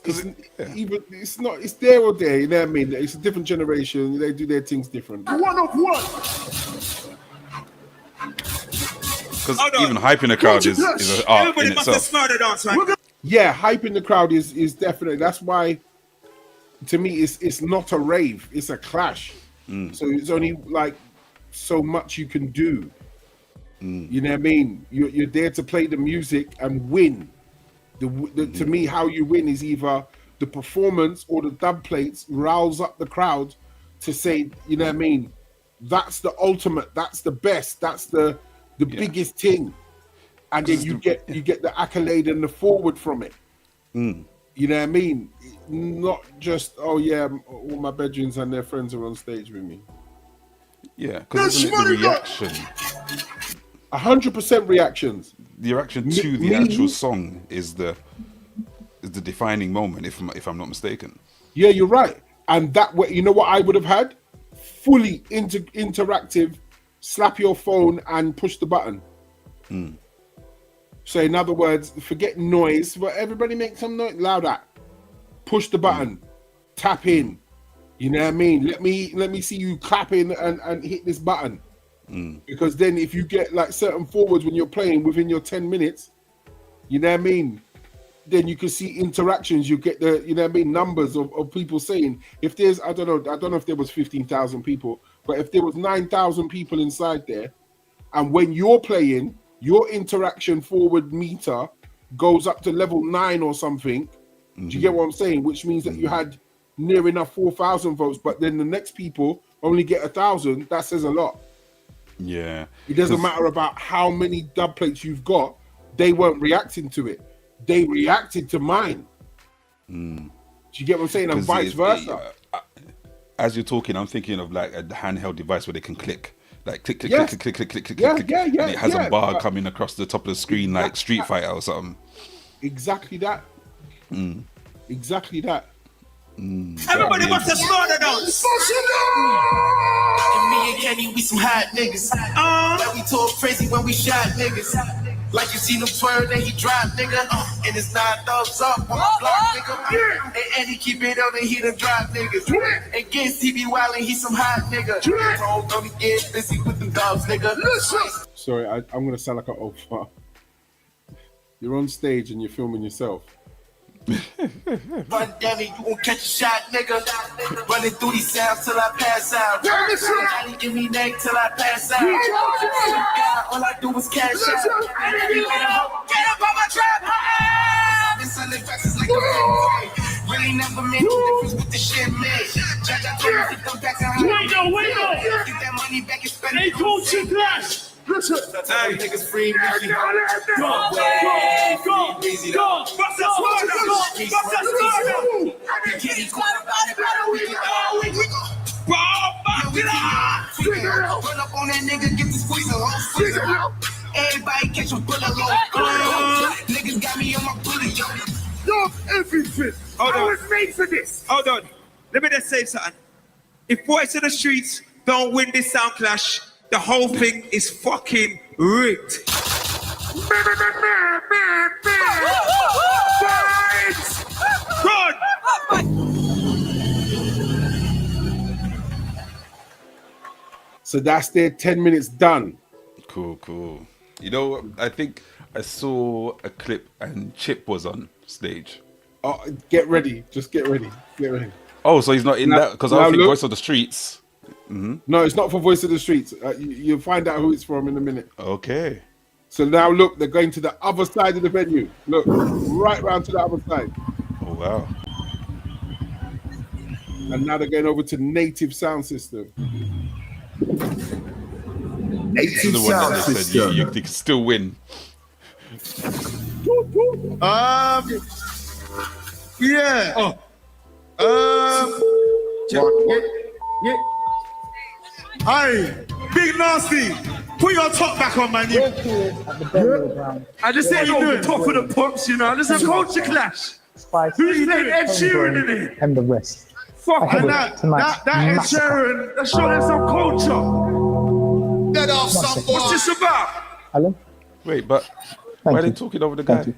there or there. You know what I mean? It's a different generation. They do their things different. One of one. Because even hyping the crowd is an art in itself. Yeah, hyping the crowd is definitely. That's why, to me, it's not a rave. It's a clash. So it's only like so much you can do. You know what I mean? You're there to play the music and win. To me, how you win is either the performance or the dub plates rouse up the crowd to say, you know what I mean? That's the ultimate. That's the best. That's the biggest thing. And then you get the accolade and the forward from it. You know what I mean? Not just, oh yeah, all my bedrooms and their friends are on stage with me. Yeah, because isn't it the reaction? 100% reactions. The reaction to the actual song is the defining moment, if I'm not mistaken. Yeah, you're right. And that way, you know what I would have had? Fully interactive, slap your phone and push the button. So in other words, forget noise, but everybody make some noise, louder. Push the button, tap in. You know what I mean? Let me see you clapping and hit this button. Because then if you get like certain forwards when you're playing within your 10 minutes, you know what I mean? Then you can see interactions. You get the, you know what I mean, numbers of people saying, if there's, I don't know if there was 15,000 people, but if there was 9,000 people inside there, and when you're playing, your interaction forward meter goes up to level 9 or something. Do you get what I'm saying? Which means that you had near enough 4,000 votes, but then the next people only get 1,000. That says a lot. Yeah. It doesn't matter about how many dub plates you've got. They weren't reacting to it. They reacted to mine. Do you get what I'm saying? And vice versa. As you're talking, I'm thinking of like a handheld device where they can click. Like click, click, Yes. click, click, click, click, click, Yeah, click, yeah, and yeah, it has yeah. a bar coming across the top of the screen like Street Fighter or something. Exactly that. Exactly that. Everybody wants to slow the dance. And me and Kenny, we some hot niggas. Like we talk crazy when we shot niggas. Like you seen him twirl and he drop, nigga. And it's 9 thumbs up on my block, nigga. And Eddie keep it on and he done drop niggas. And Gins, he be wildin', he some hot nigga. Told him to get busy with them dogs, nigga. Sorry, I'm going to sound like an old fart. You're on stage and you're filming yourself. Run down me, you gon' catch a shot, nigga. Running through these sounds till I pass out. Daddy give me neck till I pass out. God, all I do is cash out. Get up on my trap. This selling faxes like a really never made no difference with the shit, man. Judge, I told you to come back to home. Wait, Get that money back and spend it. hey, Culture Clash. Listen, hey, niggas free. Go. Run up on that nigga, get the squeeze along. Everybody catch a bullet low. Niggas got me on my bullet, yo. You're everything. Hold I on. was made for this. Hold on. Let me just say something. If Voice of the Streets don't win this sound clash, the whole thing is fucking rigged. Good. So that's their 10 minutes done. Cool. You know what? I think I saw a clip and Chip was on stage. Oh, get ready. Just get ready. Get ready. Oh, so he's not in Now- that? Because I now think look. Voice of the Streets. No, it's not for Voice of the Streets. You'll find out who it's from in a minute. Okay. So now look, they're going to the other side of the venue. Look, right round to the other side. Oh, wow. And now they're going over to Native Sound System. This is the one that they said you can still win. Yeah. Hey, Big Nasty, put your top back on, man. I just said you're the top of the pops, you know. This is a culture clash. Who's playing Ed Sheeran in it? And the rest. Fuck, and that Ed Sheeran, that's showing some culture. Get off some boy. What's this about? Hello? Wait, but why are they talking over the guy?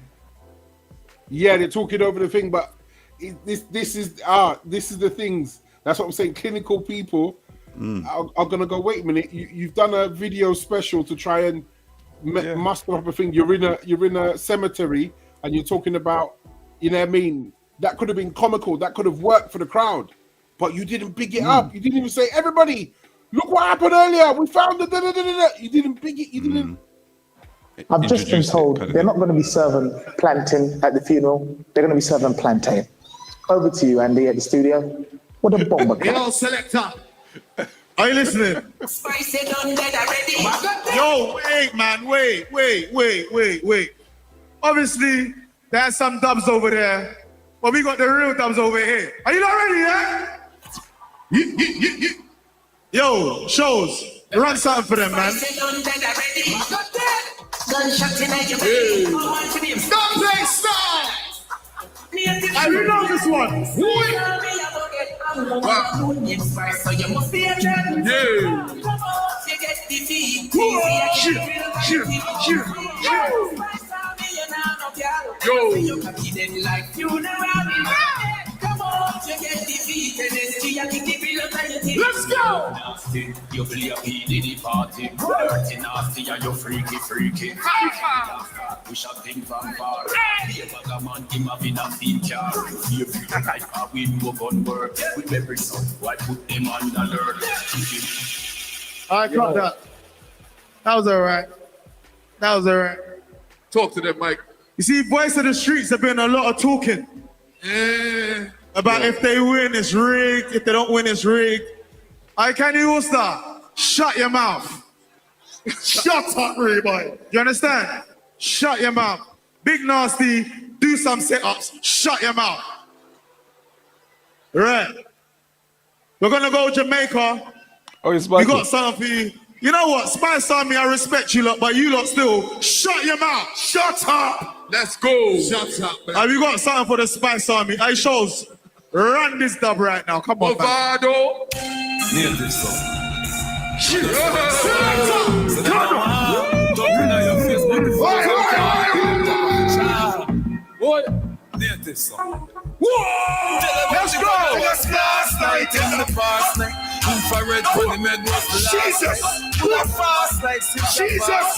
Yeah, they're talking over the thing, but this is the things. That's what I'm saying. Clinical people are gonna go. Wait a minute, you've done a video special to try and muster up a thing. You're in a cemetery and you're talking about, you know what I mean? That could have been comical. That could have worked for the crowd, but you didn't big it up. You didn't even say, everybody, look what happened earlier. We found it. You didn't big it. You didn't. I've just been told they're not going to be serving plantain at the funeral. They're going to be serving plantain. Over to you, Andy, at the studio. What a bomber. Yo, selector. Are you listening? Yo, wait, man. Wait. Obviously, there's some dubs over there, but we got the real dubs over here. Are you not ready, yeah? Yo, shows. Run something for them, man. Stop playing style. I know this one. Let's go. You play a PDD party. Dirty nasty and you freaky. We shall think from far. Be a bag of man, him have in a feature. You feel like a win move on work. With every song, why put them on alert? I got that. That was all right. Talk to them, Mike. You see, Voice of the Streets have been a lot of talking. About if they win, it's rigged. If they don't win, it's rigged. Can you all start? Shut your mouth. Shut up, Ray boy. You understand? Shut your mouth. Big Nasty, do some setups. Shut your mouth. Right. We're gonna go Jamaica. Oh, it's We got something for you. You know what? Spice Army, I respect you lot, but you lot still shut your mouth. Shut up. Let's go. Shut up, man. We got something for the Spice Army. Hey, shows. Run this dub right now. Come on, Ovado. Near this song. Near this song. Let's go. Last night in the past night. Infrared when the med was the last. Fast like Jesus.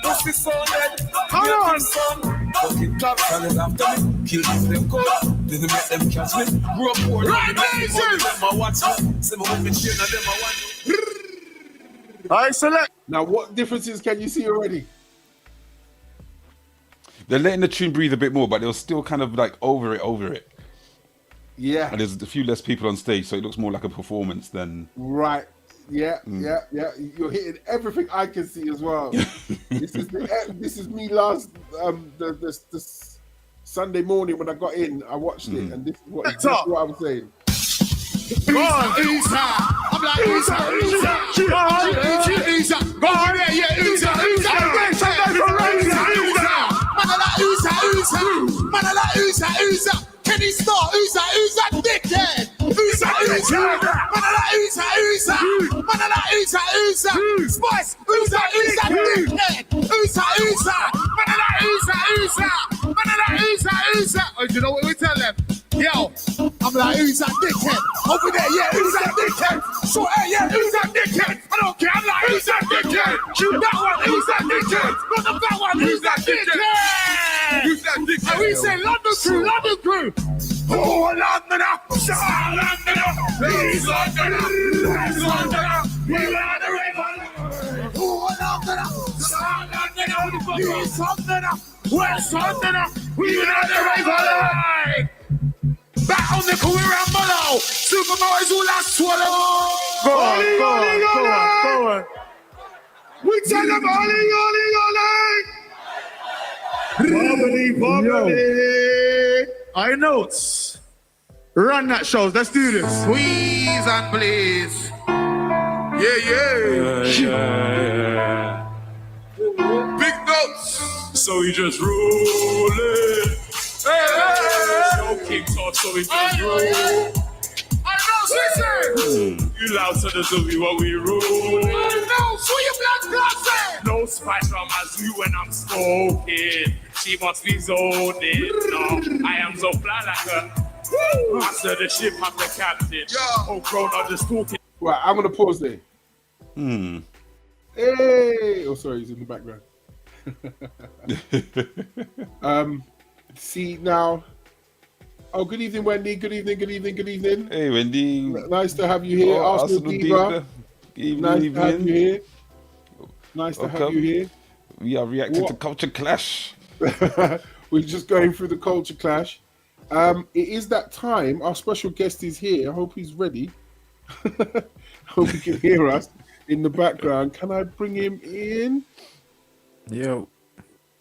Don't be so dead. Come on. Fucking clap, and after me. Kill them cold. Didn't make them catch me. Grew up poor. Right, ladies. Them a watch me. Say me with me chain and them a watch me. All right, select. Now, what differences can you see already? They're letting the tune breathe a bit more, but they're still kind of like over it. Yeah. And there's a few less people on stage, so it looks more like a performance than... Right. Yeah. You're hitting everything I can see as well. This is me last the Sunday morning when I got in. I watched it, and this is what I was saying. Go on, Usa. I'm like Usa. Go on, yeah, Usa. Man, I like Usa. Can he start? Usa, dickhead. Usa. Man, I like Usa. Man, I like Usa. Spice. Usa, dickhead. Usa. Man, I like Usa. Man, I like Usa. Oh, do you know what we tell them? Yo, I'm like, Usa dickhead. Over there, yeah, Usa dickhead. So, hey, yeah, Usa dickhead. I don't care, I'm like, Usa dickhead. Shoot that one, Usa dickhead. Not the bad one, Usa dickhead. And we say, London crew. Oh, Londoner. Shout Londoner. Please, Londoner. We are the river. Oh, Londoner. Shout Londoner. Please, Londoner. West Londoner. We are the river. Back on the cool Rambo. Super Mario's all that swallow. Go on. We tell them Ollie. I notes. Run that shows. Let's do this. Squeeze and please. Yeah. Big notes. So we just roll it. Show King Todd, so we just roll. I know, sister. You loud to the zoo, what we rule. I know, so you blood closet. No spice from my zoo when I'm smoking. She must be zoning. No, I am so fly like her. Master the ship, I'm the captain. Oh, grown up just talking. Right, I'm gonna pause there. Hey! Oh, sorry, he's in the background. See now. Oh, good evening, Wendy. Good evening. Hey, Wendy. Nice to have you here, Arsenal Diva. Nice to have you here. Nice to have you here. We are reacting to Culture Clash. We're just going through the Culture Clash. It is that time. Our special guest is here. I hope he's ready. I hope he can hear us in the background. Can I bring him in? Yo.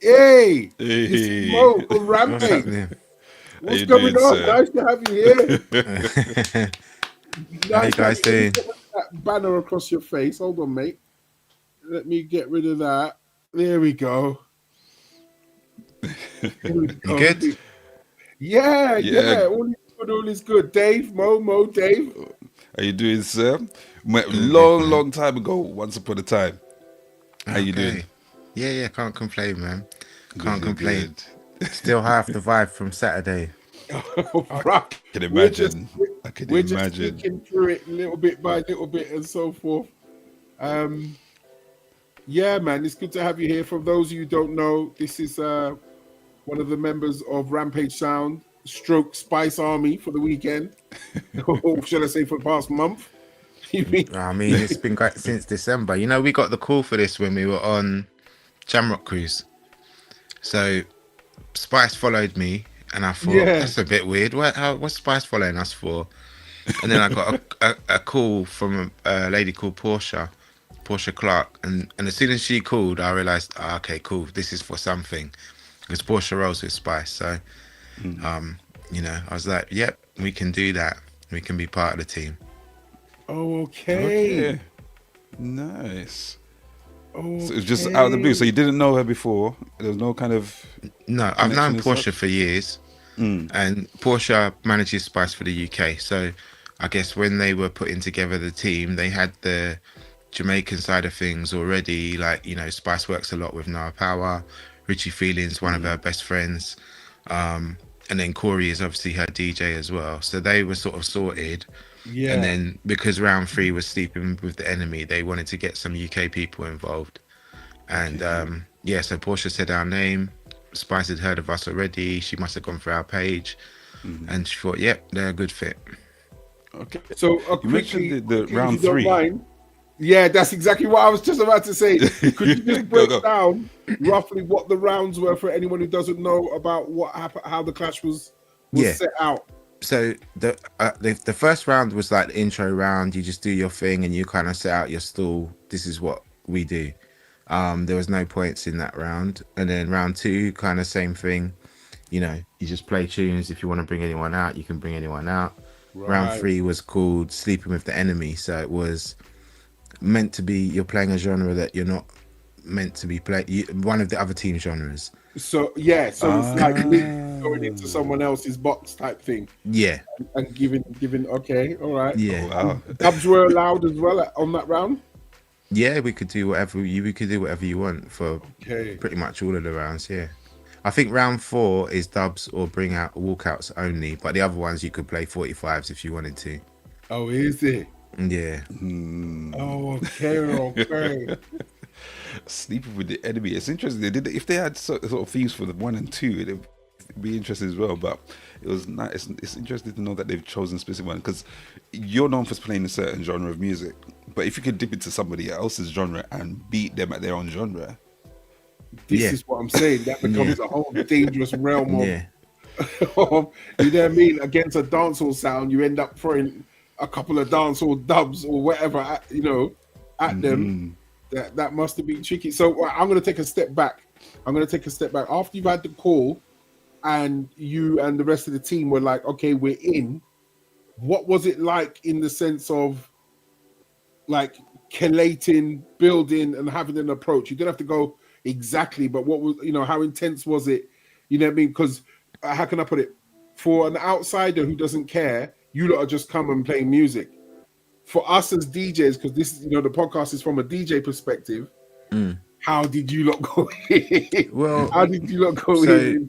Hey! It's Mo from Rampage. What's going on? Sir? Nice to have you here. How you guys doing? That banner across your face. Hold on, mate. Let me get rid of that. There we go. You good? Yeah. All is good. Dave, Mo, Dave. How you doing, sir? Long time ago, once upon a time. How you doing? Yeah, can't complain, man. Can't complain. Still half the vibe from Saturday. Right. I can imagine. We're just thinking through it little bit by little bit and so forth. Yeah, man, it's good to have you here. For those of you who don't know, this is one of the members of Rampage Sound, stroke Spice Army for the weekend. Or should I say for the past month? I mean, it's been great since December. You know, we got the call for this when we were on Jamrock Cruise. So Spice followed me and I thought, that's a bit weird. What's Spice following us for? And then I got a call from a lady called Portia Clark. And as soon as she called, I realized, okay, cool. This is for something. Because Portia rolls with Spice. So, you know, I was like, yep, we can do that. We can be part of the team. Oh, okay. Nice. Okay. So it was just out of the blue. So you didn't know her before? There was no kind of... No, I've known Portia for years. And Portia manages Spice for the UK. So I guess when they were putting together the team, they had the Jamaican side of things already. Like, you know, Spice works a lot with Noah Power. Richie Feeling's one of her best friends. And then Corey is obviously her DJ as well. So they were sort of sorted. Yeah. And then because round 3 was sleeping with the enemy, they wanted to get some UK people involved. And so Portia said our name. Spice had heard of us already. She must have gone through our page. And she thought, yep, they're a good fit. Okay. So you mentioned the round 3. Yeah, that's exactly what I was just about to say. Could you just break down roughly what the rounds were for anyone who doesn't know about what happened, how the clash was set out? So the first round was like the intro round. You just do your thing and you kind of set out your stall. This is what we do. There was no points in that round. And then round 2, kind of same thing. You know, you just play tunes. If you want to bring anyone out, you can bring anyone out. Round 3 was called Sleeping with the Enemy. So it was meant to be you're playing a genre that you're not meant to be playing. One of the other team genres. So it's like going into someone else's box type thing. Yeah. And giving. Okay, all right. Yeah. Oh, wow. Dubs were allowed as well on that round. Yeah, we could do whatever you want for pretty much all of the rounds. Yeah, I think round 4 is dubs or bring out walkouts only, but the other ones you could play 45s if you wanted to. Oh, is it? Yeah. Oh, okay. Sleeping with the Enemy. It's interesting. They did if they had sort of themes for the 1 and 2, it'd be interesting as well. But it was nice. It's interesting to know that they've chosen a specific one because you're known for playing a certain genre of music. But if you could dip into somebody else's genre and beat them at their own genre, this is what I'm saying. That becomes a whole dangerous realm of, Yeah. you know what I mean? Against a dancehall sound, you end up throwing a couple of dancehall dubs or whatever, at them. That must have been tricky. So I'm going to take a step back. After you've had the call and you and the rest of the team were like, okay, we're in. What was it like in the sense of like collating, building, and having an approach? You didn't have to go exactly, but what was, how intense was it? You know what I mean? Because how can I put it? For an outsider who doesn't care, you lot are just come and playing music. For us as DJs, because this is, the podcast is from a DJ perspective. How did you lot go in? Well, how did you lot go in?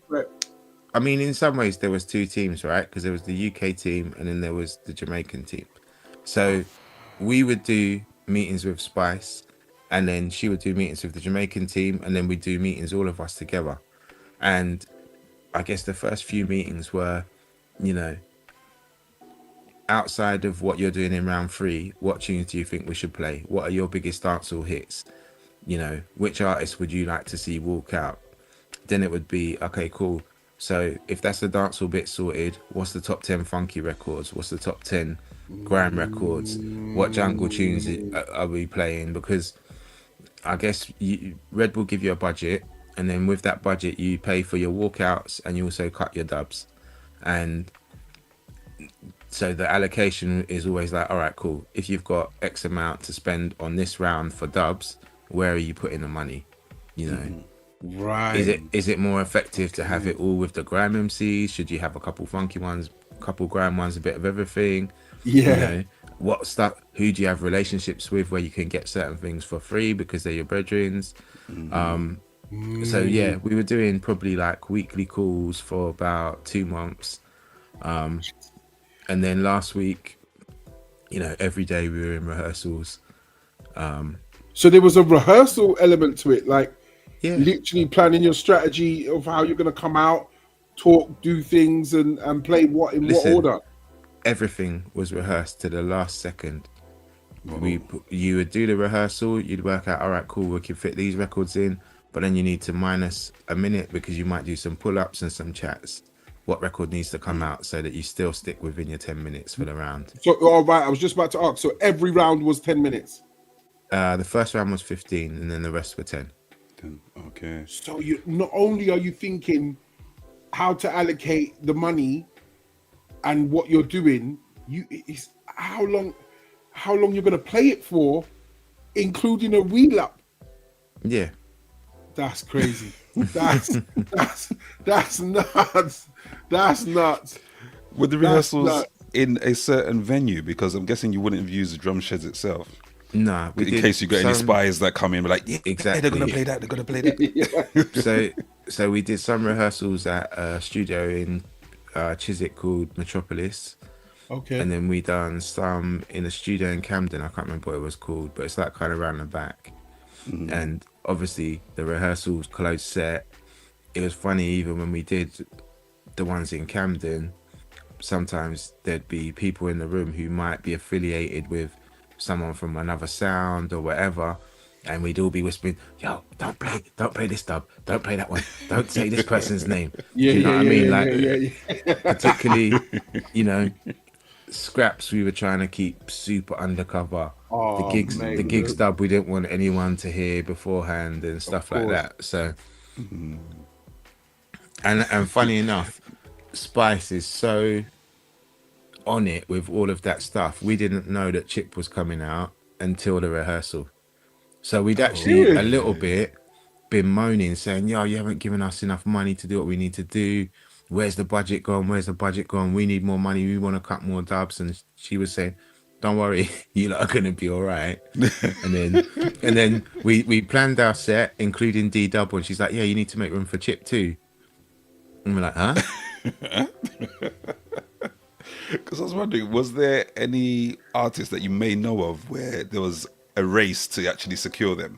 I mean, in some ways, there was 2 teams, right? Because there was the UK team and then there was the Jamaican team. So we would do meetings with Spice, and then she would do meetings with the Jamaican team, and then we'd do meetings all of us together. And I guess the first few meetings were, outside of what you're doing in round 3, what tunes do you think we should play? What are your biggest dancehall hits? Which artists would you like to see walk out? Then it would be, okay, cool. So if that's the dancehall bit sorted, what's the top 10 funky records? What's the top 10 grime records? What jungle tunes are we playing? Because I guess Red Bull give you a budget, and then with that budget you pay for your walkouts and you also cut your dubs. And so the allocation is always like, all right, cool. If you've got X amount to spend on this round for dubs, where are you putting the money? Right. Is it more effective to have it all with the grime MCs? Should you have a couple funky ones, couple grime ones, a bit of everything? Yeah. What stuff? Who do you have relationships with where you can get certain things for free because they're your brethrens? So yeah, we were doing probably like weekly calls for about 2 months, and then last week, every day we were in rehearsals. So there was a rehearsal element to it, like literally planning your strategy of how you're going to come out, talk, do things, and play what order. Everything was rehearsed to the last second. You would do the rehearsal, you'd work out, all right, cool, we can fit these records in, but then you need to minus a minute because you might do some pull-ups and some chats. What record needs to come out so that you still stick within your 10 minutes for the round. So, all right, I was just about to ask. So every round was 10 minutes? The first round was 15 and then the rest were 10. Okay. So you not only are you thinking how to allocate the money and what you're doing, it's how long you're going to play it for, including a wheel up. Yeah. That's crazy. That's nuts. That's nuts. Were the rehearsals in a certain venue? Because I'm guessing you wouldn't have used the drum sheds itself. Nah, in case you got any spies that come in, and be like, yeah, exactly, they're gonna play that. They're gonna play that. So we did some rehearsals at a studio in Chiswick called Metropolis. Okay. And then we done some in a studio in Camden. I can't remember what it was called, but it's like kind of around the back. And obviously the rehearsals closed set. It was funny, even when we did the ones in Camden, sometimes there'd be people in the room who might be affiliated with someone from another sound or whatever, and we'd all be whispering, yo, don't play this dub, don't play that one, don't say this person's name. Particularly, scraps we were trying to keep super undercover. The gigs dub we didn't want anyone to hear beforehand and stuff like that. So and funny enough, Spice is so on it with all of that stuff. We didn't know that Chip was coming out until the rehearsal. So we'd actually a little bit been moaning, saying, yo, you haven't given us enough money to do what we need to do. Where's the budget gone? Where's the budget gone? We need more money. We want to cut more dubs. And she was saying, don't worry, you lot are going to be all right. and then we planned our set, including D-Dub, and she's like, yeah, you need to make room for Chip too. And we're like, huh? Because I was wondering, was there any artists that you may know of where there was a race to actually secure them?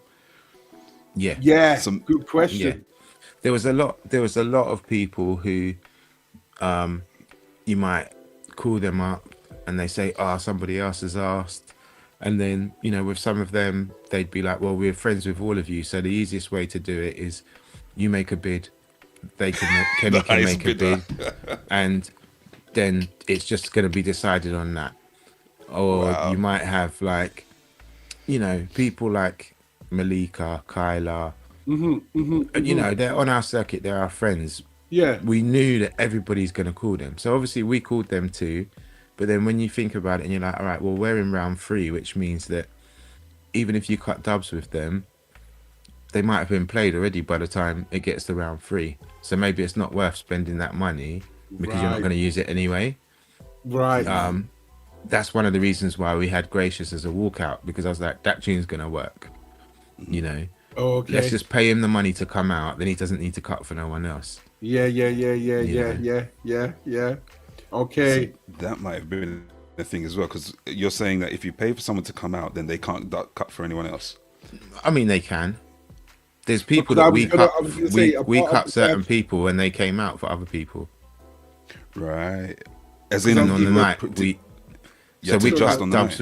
Yeah. Yeah. Good question. Yeah. There was a lot of people who you might call them up and they say, oh, somebody else has asked. And then, you know, with some of them, they'd be like, well, we're friends with all of you. So the easiest way to do it is you make a bid, Kenny can make a bid, and then it's just going to be decided on that. Or you might have, like, you know, people like Malika, Kyla, you know, they're on our circuit, they're our friends. Yeah. We knew that everybody's going to call them. So obviously we called them too. But then when you think about it and you're like, all right, well, we're in round 3, which means that even if you cut dubs with them, they might have been played already by the time it gets to round 3. So maybe it's not worth spending that money because you're not going to use it anyway. Right. That's one of the reasons why we had Gracious as a walkout, because I was like, that tune's going to work, you know. Oh, okay. Let's just pay him the money to come out, then he doesn't need to cut for no one else. Yeah. Okay. So that might have been the thing as well, because you're saying that if you pay for someone to come out, then they can't cut for anyone else. I mean, they can. There's people that we cut certain people when they came out for other people. Right. As in on the night, we'd cut dubs.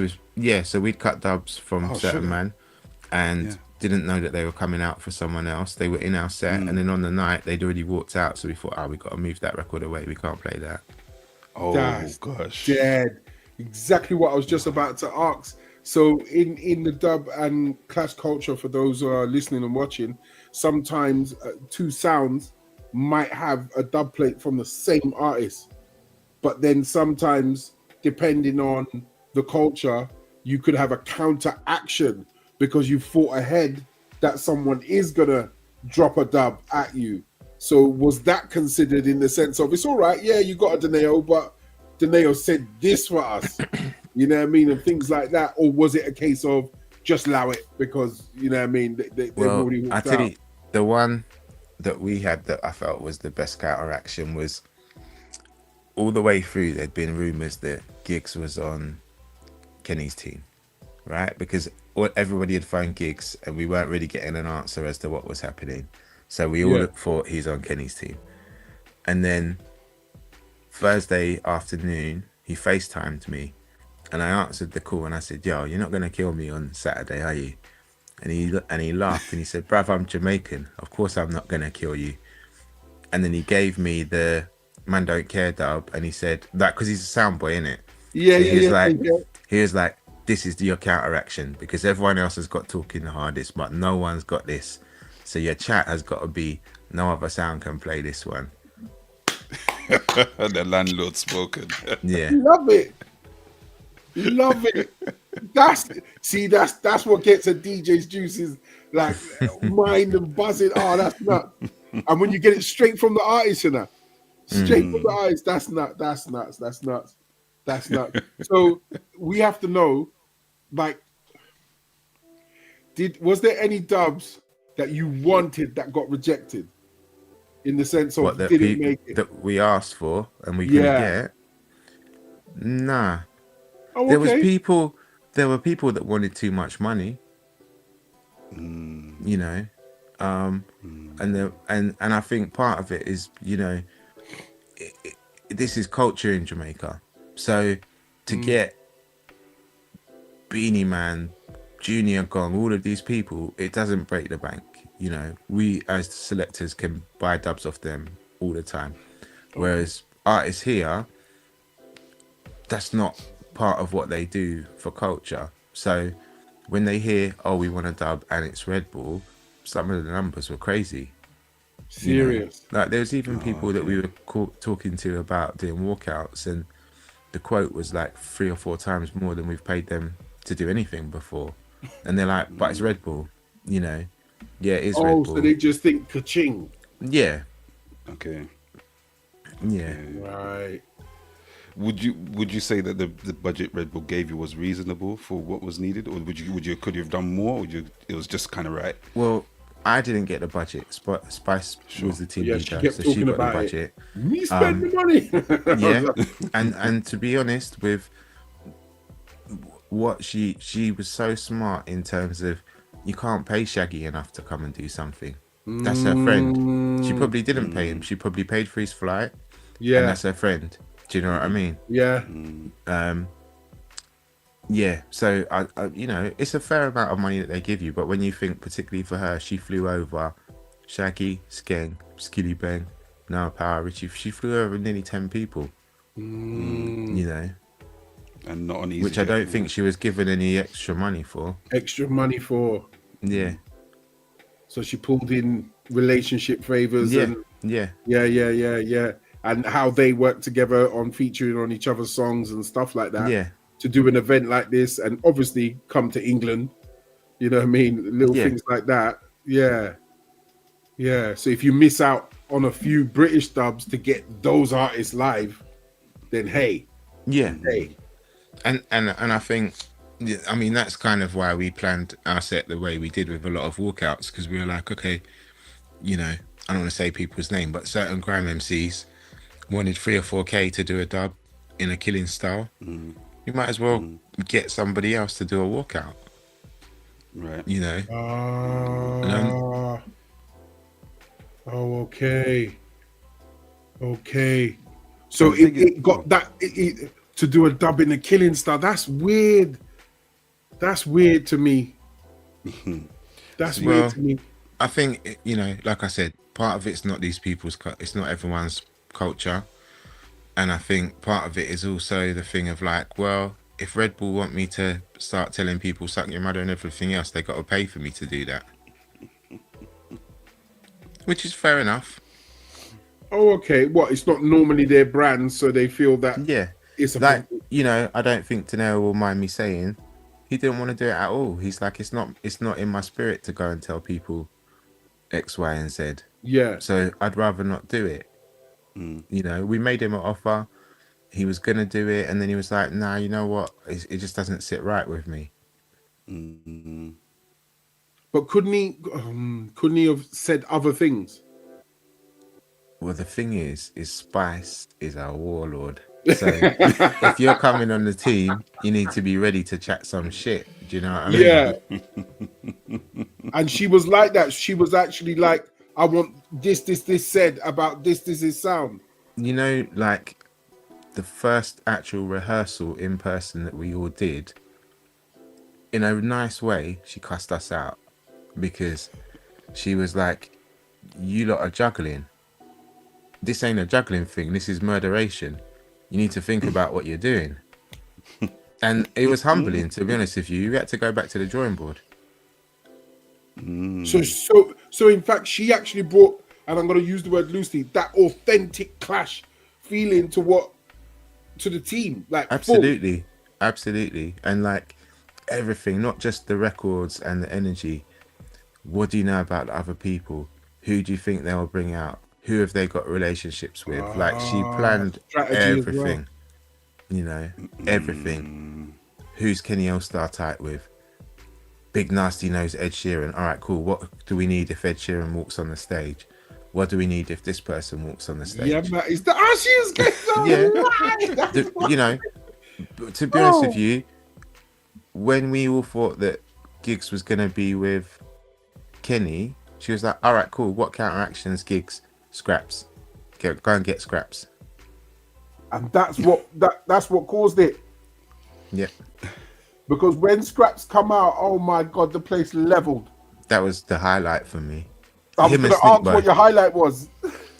So we'd cut dubs from certain man, and didn't know that they were coming out for someone else. They were in our set, and then on the night they'd already walked out. So we thought, we got to move that record away. We can't play that. Oh, that's gosh. Dead. Exactly what I was just about to ask. So in the dub and clash culture, for those who are listening and watching, sometimes two sounds might have a dub plate from the same artist, but then sometimes, depending on the culture, you could have a counter action because you thought ahead that someone is gonna drop a dub at you. So was that considered in the sense of, it's all right, yeah, you got a Deneo, but Deneo said this for us, you know what I mean, and things like that? Or was it a case of just allow it because, you know what I mean, they've already walked out? I tell you, the one that we had that I felt was the best counteraction was all the way through there'd been rumours that Giggs was on Kenny's team, right? Because everybody had phoned Giggs and we weren't really getting an answer as to what was happening. So we all thought he's on Kenny's team. And then Thursday afternoon, he FaceTimed me and I answered the call and I said, yo, you're not going to kill me on Saturday, are you? And he laughed and he said, bruv, I'm Jamaican. Of course I'm not going to kill you. And then he gave me the Man Don't Care dub and he said, that because he's a sound boy, innit? He was like, this is your counteraction because everyone else has got talking the hardest, but no one's got this. So your chat has got to be, no other sound can play this one. The landlord spoken. Yeah. Love it. That's what gets a DJ's juices like mind and buzzing. Oh, that's nuts. And when you get it straight from the artist, you know, straight from the artist, that's nuts. So we have to know, like, was there any dubs that you wanted that got rejected? In the sense of didn't make it that we asked for and we couldn't get. Nah. Oh, there were people that wanted too much money. You know, and I think part of it is, you know, this is culture in Jamaica. So to get Beanie Man, Junior Gong, all of these people, it doesn't break the bank. You know, we as selectors can buy dubs off them all the time. Whereas artists here, that's not part of what they do for culture. So when they hear, oh, we want a dub and it's Red Bull, some of the numbers were crazy. Serious. You know? Like there's even people that we were talking to about doing walkouts and the quote was like 3 or 4 times more than we've paid them to do anything before. And they're like, but it's Red Bull, you know. Yeah, it is Red Bull. So they just think ka-ching. Yeah. Okay. Yeah. Right. Would you say that the budget Red Bull gave you was reasonable for what was needed, or could you have done more, or it was just kind of right? Well, I didn't get the budget. Spice was the team leader, so she got the budget. Me spend the money. Yeah, and to be honest, with what she was so smart in terms of, you can't pay Shaggy enough to come and do something. That's her friend. She probably didn't pay him. She probably paid for his flight. Yeah, and that's her friend. Do you know what I mean? Yeah. Yeah. So I you know, it's a fair amount of money that they give you, but when you think, particularly for her, she flew over Shaggy, Skeng, Skilly Bang, Now Power Richie. She flew over nearly 10 people. You know, and not on easy. Which I don't think she was given any extra money for. Yeah. So she pulled in relationship favors. Yeah. Yeah. And how they work together on featuring on each other's songs and stuff like that. Yeah. To do an event like this and obviously come to England. You know what I mean? Little things like that. Yeah. Yeah. So if you miss out on a few British dubs to get those artists live, then hey. Yeah. Hey. And I think, I mean, that's kind of why we planned our set the way we did, with a lot of walkouts, because we were like, okay, you know, I don't want to say people's name, but certain grime MCs wanted 3 or 4K to do a dub in a killing style. You might as well get somebody else to do a walkout. Right. You know? Okay. So it got that to do a dub in a killing style. That's weird. That's weird to me. That's weird to me. I think, you know, like I said, part of it's not these people's, it's not everyone's culture. And I think part of it is also the thing of like, well, if Red Bull want me to start telling people suck your mother and everything else, they got to pay for me to do that. Which is fair enough. Oh, okay. What? It's not normally their brand, so they feel that. Yeah. It's like, you know, I don't think Danelle will mind me saying he didn't want to do it at all. He's like, it's not in my spirit to go and tell people X, Y, and Z. Yeah. So I'd rather not do it. You know, we made him an offer. He was gonna do it, and then he was like, "Nah, you know what? It just doesn't sit right with me." But couldn't he have said other things? Well, the thing is Spice is our warlord. So if you're coming on the team, you need to be ready to chat some shit. Do you know what I mean? Yeah. And she was like that. She was actually like, I want this said about this sound. You know, like the first actual rehearsal in person that we all did, in a nice way, she cussed us out because she was like, you lot are juggling. This ain't a juggling thing. This is murderation. You need to think about what you're doing. And it was humbling, to be honest with you. You had to go back to the drawing board. So in fact, she actually brought, and I'm going to use the word loosely, that authentic clash feeling to the team. Like absolutely, and like everything, not just the records and the energy. What do you know about the other people? Who do you think they'll bring out? Who have they got relationships with? Like she planned everything. You know, everything. Who's Kenny Elstar tight with? Big Nasty knows Ed Sheeran. All right, cool. What do we need if Ed Sheeran walks on the stage? What do we need if this person walks on the stage? Yeah, but is the Ashes you know, to be honest with you, when we all thought that Giggs was going to be with Kenny, she was like, all right, cool. What counteractions, Giggs? Scraps. Go and get Scraps. And that's what caused it. Yeah. Because when Scraps come out, oh my God, the place leveled. That was the highlight for me. I was going to ask what your highlight was.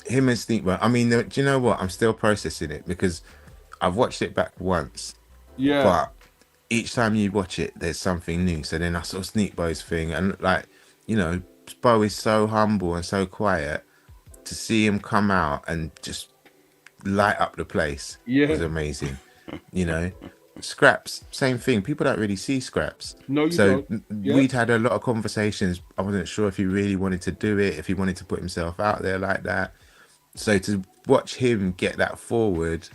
Him and Sneakbird. I mean, do you know what? I'm still processing it because I've watched it back once. Yeah. But each time you watch it, there's something new. So then I saw Sneakbow's thing, and like, you know, Bo is so humble and so quiet. To see him come out and just light up the place was amazing. You know, scraps, same thing. People don't really see scraps. No, you so don't. Yeah. We'd had a lot of conversations. I wasn't sure if he really wanted to do it, if he wanted to put himself out there like that. So to watch him get that forward,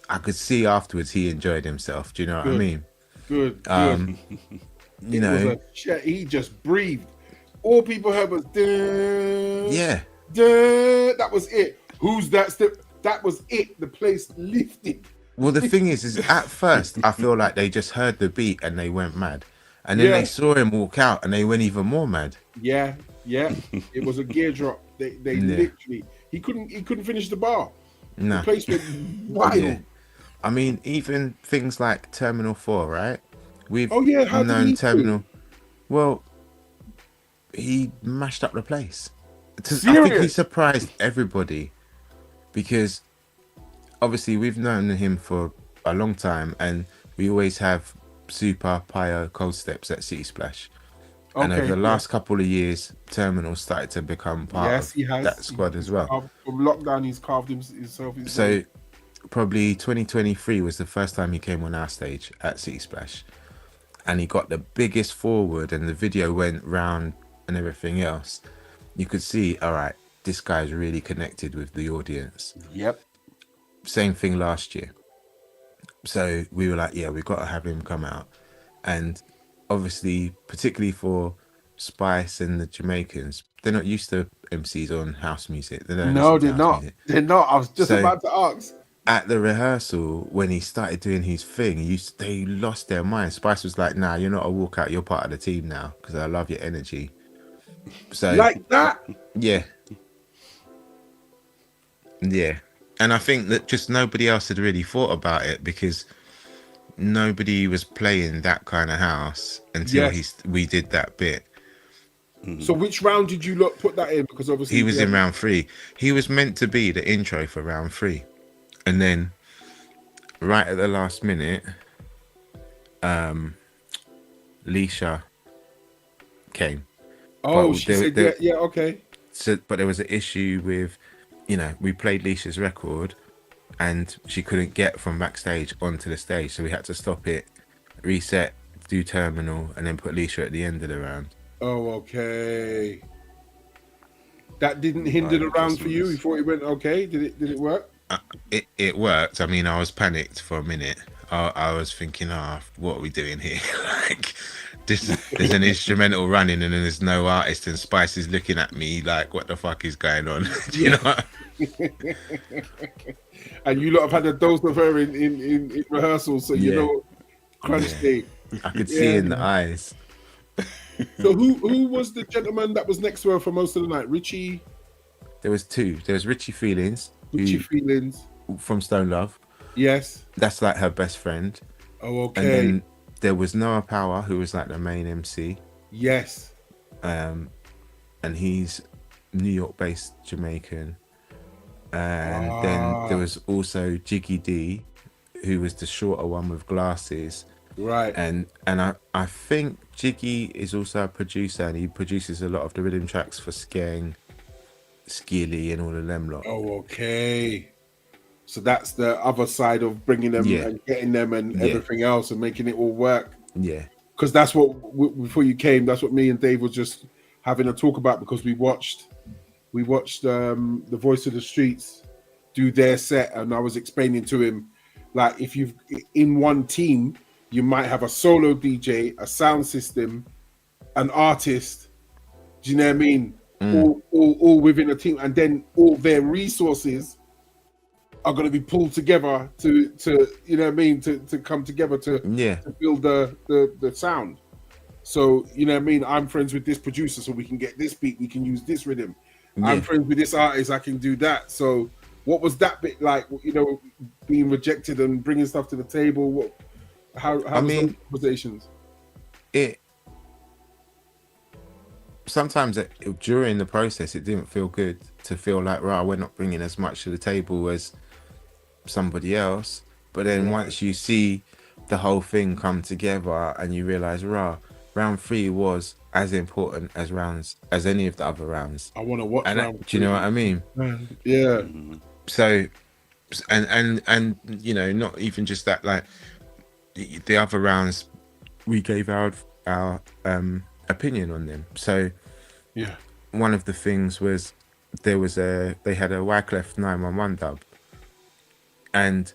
I could see afterwards he enjoyed himself. Do you know what I mean? Good. You know, he just breathed. All people heard was yeah. That was it. Who's that? That was it. The place lifted. Well, the thing is at first I feel like they just heard the beat and they went mad, and then they saw him walk out and they went even more mad. Yeah. It was a gear drop. They literally he couldn't finish the bar. No. The place went wild. Yeah. I mean, even things like Terminal 4, right? We've how did he Terminal. do? Well, he mashed up the place. I Serious? think he surprised everybody because obviously we've known him for a long time, and we always have super pyro cold steps at City Splash. And over the last couple of years, Terminal started to become part of that squad as well. From lockdown, he's carved himself. So probably 2023 was the first time he came on our stage at City Splash, and he got the biggest forward, and the video went round and everything else. You could see, all right, this guy's really connected with the audience. Yep. Same thing last year. So we were like, yeah, we've got to have him come out. And obviously, particularly for Spice and the Jamaicans, they're not used to MCs on house music. No, they're not. They're not. I was just about to ask. At the rehearsal, when he started doing his thing, they lost their mind. Spice was like, nah, you're not a walkout, you're part of the team now, because I love your energy. So like that? Yeah. And I think that just nobody else had really thought about it, because nobody was playing that kind of house until we did that bit. So which round did you put that in? Because obviously he was in round 3. He was meant to be the intro for round 3. And then right at the last minute, Leisha came. Oh, she said, okay. So, but there was an issue with, we played Leisha's record and she couldn't get from backstage onto the stage. So we had to stop it, reset, do Terminal, and then put Leisha at the end of the round. Oh, okay. That didn't hinder the round for you? You thought it went okay? Did it work? It worked. I mean, I was panicked for a minute. I was thinking, what are we doing here? Like, there's an instrumental running and then there's no artist, and Spice is looking at me like, what the fuck is going on? Do you know? And you lot have had a dose of her in rehearsal, so you know, crunch day. I could see in the eyes. So who was the gentleman that was next to her for most of the night? Richie? There was 2. There was Richie Feelings. Feelings. From Stone Love. Yes. That's like her best friend. Oh, okay. And then there was Noah Power, who was like the main MC. Yes. And he's New York-based Jamaican. And then there was also Jiggy D, who was the shorter one with glasses. Right. And I think Jiggy is also a producer, and he produces a lot of the rhythm tracks for Skeng, Skilly, and all of them lot. Oh, okay. So that's the other side of bringing them and getting them and everything else and making it all work. Yeah. Because that's what, before you came, that's what me and Dave was just having a talk about, because we watched the Voice of the Streets do their set, and I was explaining to him, like, if you've in one team, you might have a solo DJ, a sound system, an artist. Do you know what I mean? All within a team, and then all their resources are going to be pulled together to you know what I mean, to come together to build the sound. So you know what I mean, I'm friends with this producer, so we can get this beat, we can use this rhythm. I'm friends with this artist, I can do that. So what was that bit like, you know, being rejected and bringing stuff to the table? How was those conversations? Sometimes during the process, it didn't feel good to feel like, right, we're not bringing as much to the table as somebody else. But then once you see the whole thing come together and you realize, round 3 was as important as any of the other rounds. I want to watch round 3. Do you know what I mean? Yeah. So and you know, not even just that, like the other rounds we gave our opinion on them. So yeah, one of the things was they had a Wyclef 911 dub, and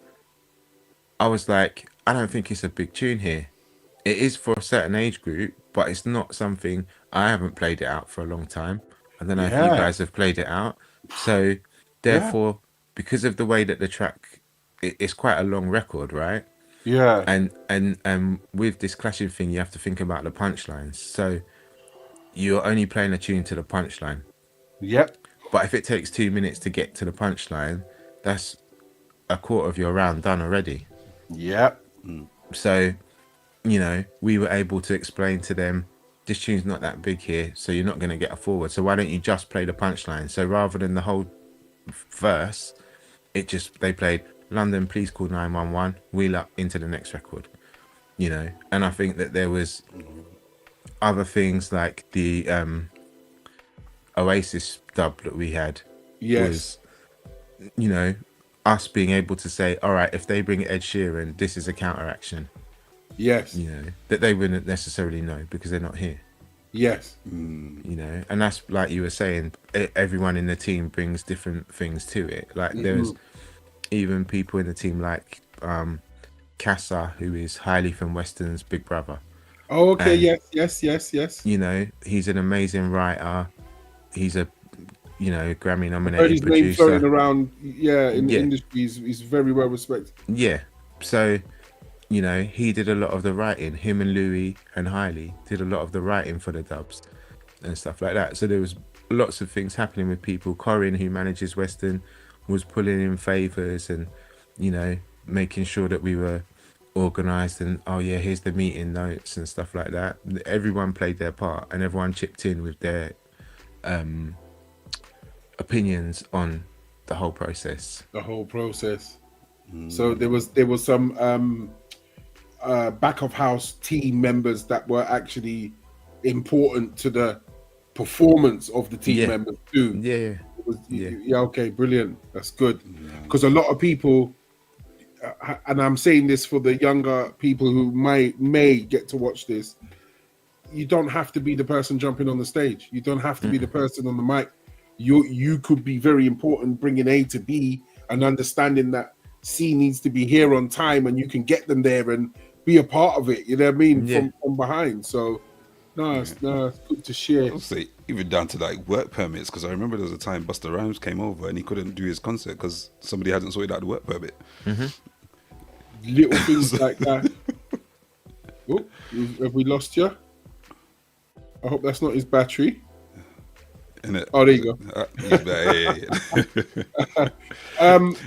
I was like, I don't think it's a big tune here. It is for a certain age group, but it's not something. I haven't played it out for a long time. I don't know if you guys have played it out. So therefore, because of the way that the track, it's quite a long record, right? Yeah. And with this clashing thing, you have to think about the punchlines. So you're only playing a tune to the punchline. Yep. But if it takes 2 minutes to get to the punchline, that's a quarter of your round done already. Yep. So, you know, we were able to explain to them, this tune's not that big here, so you're not going to get a forward. So why don't you just play the punchline? So rather than the whole verse, they played London, please call 911, wheel up into the next record, you know. And I think that there was other things like the Oasis dub that we had. Was, you know, us being able to say, all right, if they bring Ed Sheeran, this is a counteraction. Yes. You know, that they wouldn't necessarily know because they're not here. Yes. You know, and that's like you were saying, everyone in the team brings different things to it. Like there's even people in the team like Casa, who is Hailey from Western's big brother. Oh, okay. And, Yes. You know, he's an amazing writer. He's a, you know, Grammy nominated heard his producer. name floating around, in the industry. He's very well respected. Yeah. So, you know, he did a lot of the writing. Him and Louis and Hailey did a lot of the writing for the dubs and stuff like that. So there was lots of things happening with people. Corin, who manages Western, was pulling in favors and, you know, making sure that we were organized and, oh yeah, here's the meeting notes and stuff like that. Everyone played their part and everyone chipped in with their opinions on the whole process. So there was some back of house team members that were actually important to the performance of the team members too. Okay, brilliant. That's good, because a lot of people, and I'm saying this for the younger people who may get to watch this, you don't have to be the person jumping on the stage. You don't have to be the person on the mic. You could be very important, bringing A to B and understanding that C needs to be here on time, and you can get them there and be a part of it. You know what I mean? From behind. So it's good to share. I'll say even down to like work permits, because I remember there was a time Busta Rhymes came over and he couldn't do his concert because somebody hadn't sorted out the work permit. Little things like that. Oh, have we lost you? I hope that's not his battery. Oh, there you go.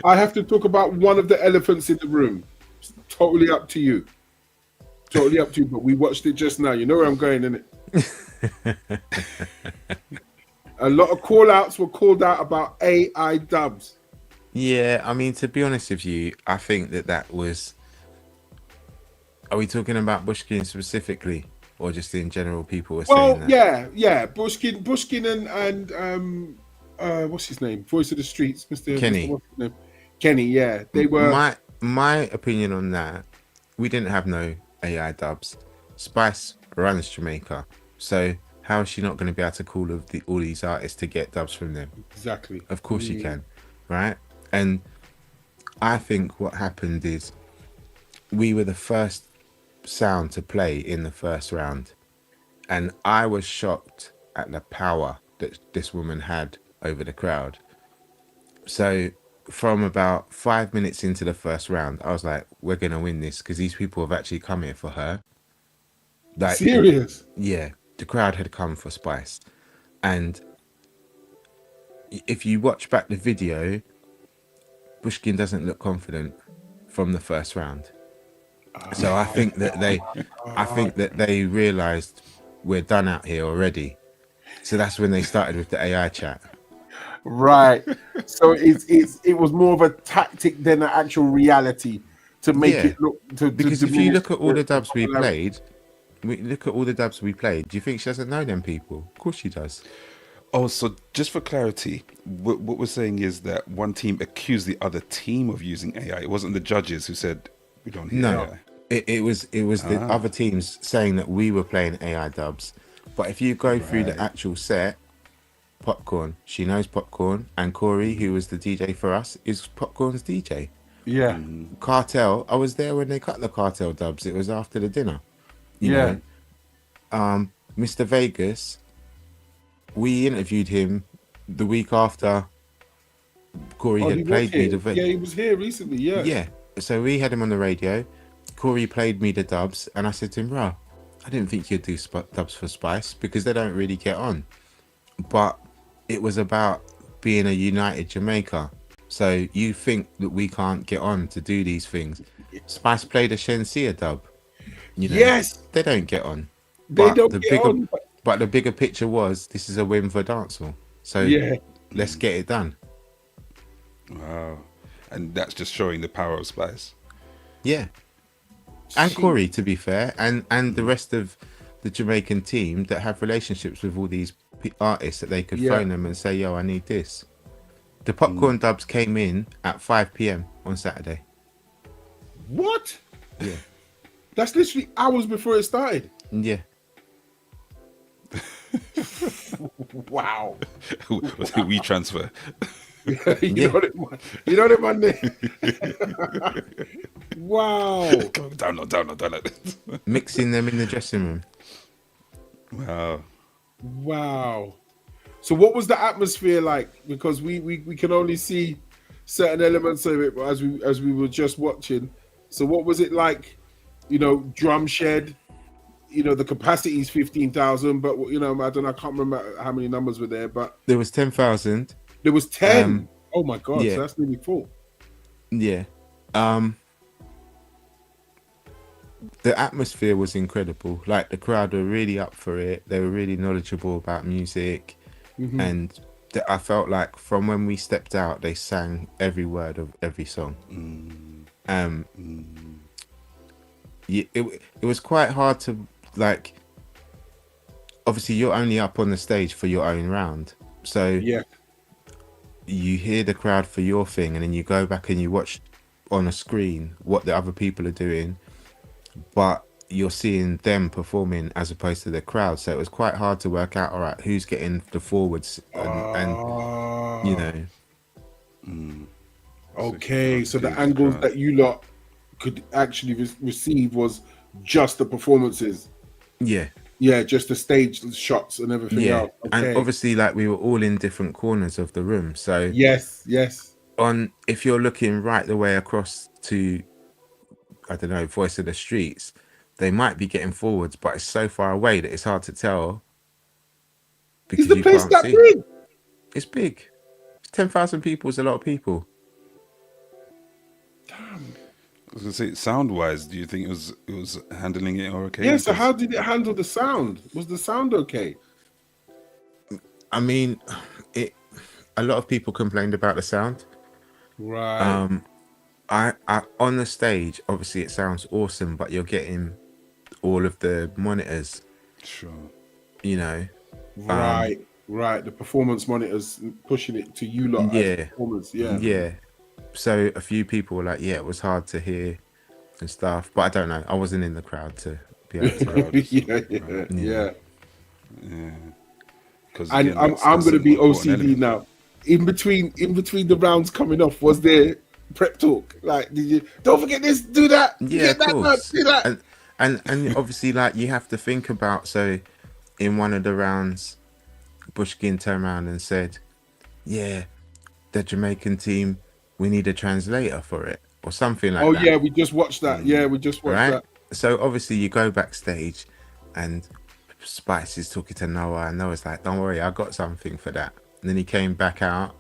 I have to talk about one of the elephants in the room. It's totally up to you. But we watched it just now. You know where I'm going, innit? A lot of call outs were called out about AI dubs. Yeah, I mean, to be honest with you, I think that was... Are we talking about Bushkin specifically? Or just in general, people were saying that? Yeah. Bushkin and what's his name? Voice of the Streets, Mr. Kenny. What's his name? Kenny, yeah. They were... My opinion on that, we didn't have no AI dubs. Spice runs Jamaica. So how is she not going to be able to call all these artists to get dubs from them? Exactly. Of course she can, right? And I think what happened is we were the first sound to play in the first round, and I was shocked at the power that this woman had over the crowd. So from about 5 minutes into the first round, I was like, we're gonna win this, because these people have actually come here for her. Like, serious? Yeah, the crowd had come for Spice. And if you watch back the video, Bushkin doesn't look confident from the first round. So I think that they realized we're done out here already. So that's when they started with the AI chat. Right. So it was more of a tactic than an actual reality to make it look. Because if you look at all the dubs we played, do you think she doesn't know them people? Of course she does. Oh, so just for clarity, what we're saying is that one team accused the other team of using AI. It wasn't the judges who said we don't hear No, AI. it was the other teams saying that we were playing AI dubs. But if you go through the actual set, Popcorn, she knows Popcorn, and Corey, who was the DJ for us, is Popcorn's DJ. Yeah. Cartel, I was there when they cut the Cartel dubs. It was after the dinner. You know, Mr. Vegas, we interviewed him the week after Corey had played me the he was here recently. Yeah, so we had him on the radio. Corey played me the dubs, and I said to him, "Bro, I didn't think you'd do dubs for Spice because they don't really get on." But it was about being a united Jamaica. So you think that we can't get on to do these things? Spice played a Shensia dub. You know, yes, they don't get on. They don't get on. But the bigger picture was this is a win for dancehall. So let's get it done. Wow, and that's just showing the power of Spice. Yeah, and Corey, to be fair, and the rest of the Jamaican team that have relationships with all these artists that they could phone them and say, "Yo, I need this." The Popcorn dubs came in at 5 p.m. on Saturday. What? Yeah. That's literally hours before it started. Yeah. Wow. We transfer. you know what man. Wow. Download. Mixing them in the dressing room. Wow. So what was the atmosphere like? Because we can only see certain elements of it as we were just watching. So what was it like? You know, drum shed. You know, the capacity is 15,000, but you know, I can't remember how many numbers were there, but there was 10,000. There was 10. Oh my god, yeah. So that's nearly full. Yeah. The atmosphere was incredible. Like the crowd were really up for it. They were really knowledgeable about music. Mm-hmm. And I felt like from when we stepped out, they sang every word of every song. It was quite hard to, like, obviously you're only up on the stage for your own round. So you hear the crowd for your thing, and then you go back and you watch on a screen what the other people are doing, but you're seeing them performing as opposed to the crowd. So it was quite hard to work out, all right, who's getting the forwards and you know. Okay, so the angles that you lot could actually receive was just the performances. Yeah, just the stage shots and everything else. Okay. And obviously, like, we were all in different corners of the room. So yes. If you're looking right the way across to, I don't know, Voice of the Streets, they might be getting forwards, but it's so far away that it's hard to tell. Is the place that big? It's big. 10,000 people is a lot of people. Damn. I was gonna say, sound-wise, do you think it was handling it okay? Yeah. So how did it handle the sound? Was the sound okay? I mean, a lot of people complained about the sound. Right. I on the stage, obviously it sounds awesome, but you're getting all of the monitors. Sure. You know. Right. The performance monitors pushing it to you lot. Yeah. As performance. Yeah. Yeah. So a few people were like, it was hard to hear and stuff, but I don't know. I wasn't in the crowd to be able to. Yeah. Because and I'm going to be OCD now. In between the rounds coming off, was there prep talk? Like, did you don't forget this, do that? Yeah, of course. Do that. And obviously, like, you have to think about. So, in one of the rounds, Bushkin turned around and said, "Yeah, the Jamaican team, we need a translator for it," or something like that. Oh yeah, we just watched that. Yeah, we just watched that. So obviously you go backstage and Spice is talking to Noah, and Noah's like, "Don't worry, I got something for that." And then he came back out,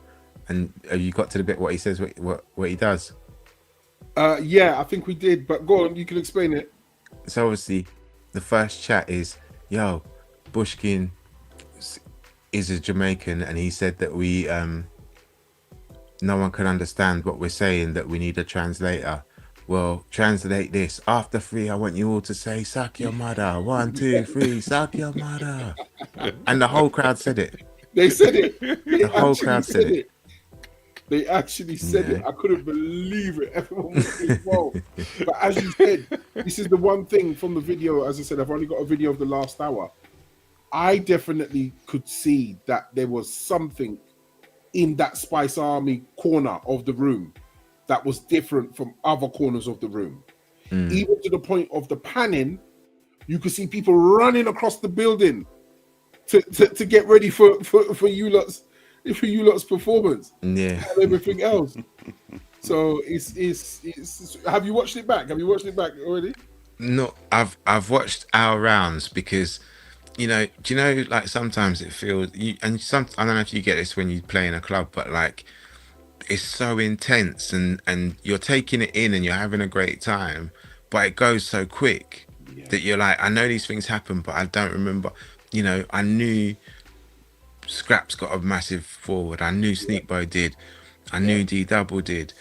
and you got to the bit what he says, what he does. Yeah, I think we did, but go on, you can explain it. So obviously, the first chat is, "Yo, Bushkin is a Jamaican, and he said that we no one can understand what we're saying, that we need a translator. Well, translate this. After 3, I want you all to say, 'Suck your mother.' 1, 2, 3, suck your mother." And the whole crowd said it. They said it. They The whole actually crowd said it. They actually said it. Yeah. I couldn't believe it. Everyone was involved. But as you said, this is the one thing from the video. As I said, I've only got a video of the last hour. I definitely could see that there was something in that Spice Army corner of the room that was different from other corners of the room. Even to the point of the panning, you could see people running across the building to get ready for you lot's performance. Yeah. And everything else. So it's have you watched it back? Have you watched it back already? No, I've watched our rounds because, do you know, like sometimes it feels I don't know if you get this when you play in a club, but like it's so intense and you're taking it in and you're having a great time, but it goes so quick that you're like, I know these things happen, but I don't remember. I knew Scraps got a massive forward. I knew Sneakbo did. I knew D Double did.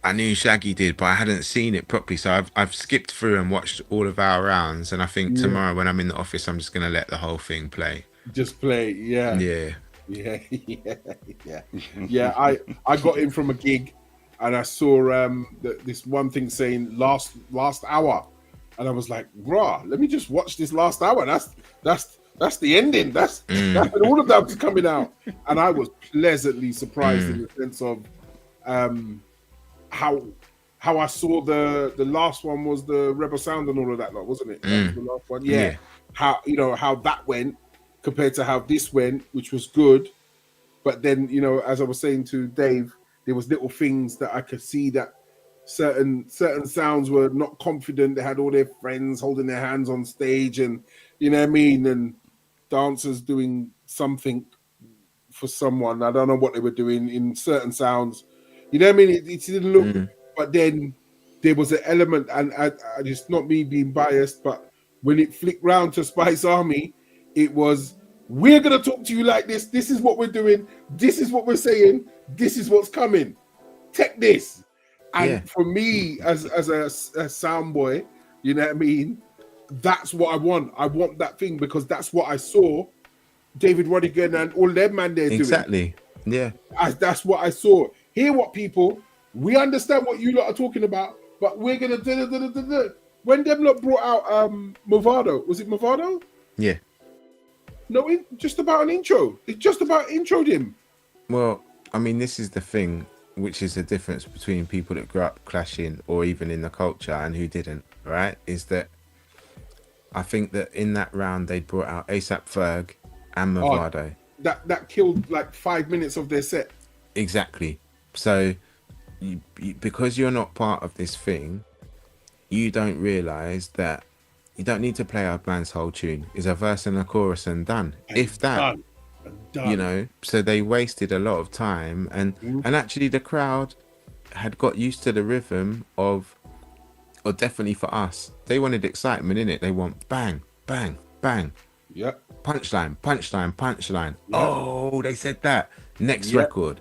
I knew Shaggy did, but I hadn't seen it properly. So I've skipped through and watched all of our rounds. And I think tomorrow when I'm in the office, I'm just gonna let the whole thing play. Just play, yeah. I got in from a gig, and I saw this one thing saying last hour, and I was like, "Rah, let me just watch this last hour." That's the ending. That's when all of that was coming out, and I was pleasantly surprised in the sense of how I saw the last one was the Rebel Sound and all of that, wasn't it? That was the last one. Yeah. How that went compared to how this went, which was good. But then, as I was saying to Dave, there was little things that I could see that certain sounds were not confident. They had all their friends holding their hands on stage, and you know what I mean, and dancers doing something for someone. I don't know what they were doing in certain sounds. You know what I mean? It didn't look, but then there was an element, and I just not me being biased, but when it flicked round to Spice Army, it was, we're going to talk to you like this. This is what we're doing. This is what we're saying. This is what's coming. Take this. And for me, as a sound boy, you know what I mean? That's what I want. I want that thing because that's what I saw David Rodigan and all them man there doing. Exactly. Yeah. That's what I saw. Hear what people, we understand what you lot are talking about, but we're going to When them lot brought out Movado, was it Movado? Yeah. No, just about an intro. It just about introed him. Well, I mean, this is the thing, which is the difference between people that grew up clashing or even in the culture and who didn't, right? Is that I think that in that round they brought out ASAP Ferg and Movado. That killed like 5 minutes of their set. Exactly. So you, because you're not part of this thing, you don't realise that you don't need to play our band's whole tune. It's a verse and a chorus and done. If that, done. So they wasted a lot of time, and actually the crowd had got used to the rhythm of, or definitely for us, they wanted excitement in it. They want bang, bang, bang. Yep. Punchline, punchline, punchline. Yep. Oh, they said that. Next record.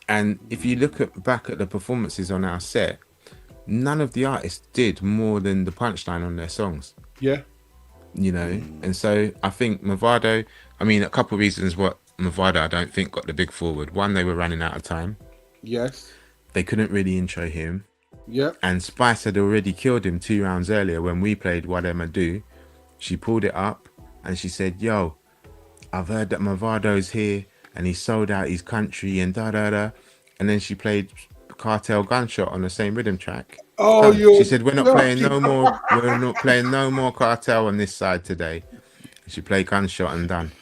And if you look back at the performances on our set, none of the artists did more than the punchline on their songs. Yeah. And so I think Movado, I mean, a couple of reasons what Movado I don't think got the big forward. One, they were running out of time. Yes. They couldn't really intro him. Yeah. And Spice had already killed him 2 rounds earlier when we played What Am I Do. She pulled it up and she said, yo, I've heard that Movado's here and he sold out his country and da-da-da. And then she played Cartel Gunshot on the same rhythm track. Oh, she said, we're not playing no more. We're not playing no more Cartel on this side today. She played Gunshot and done.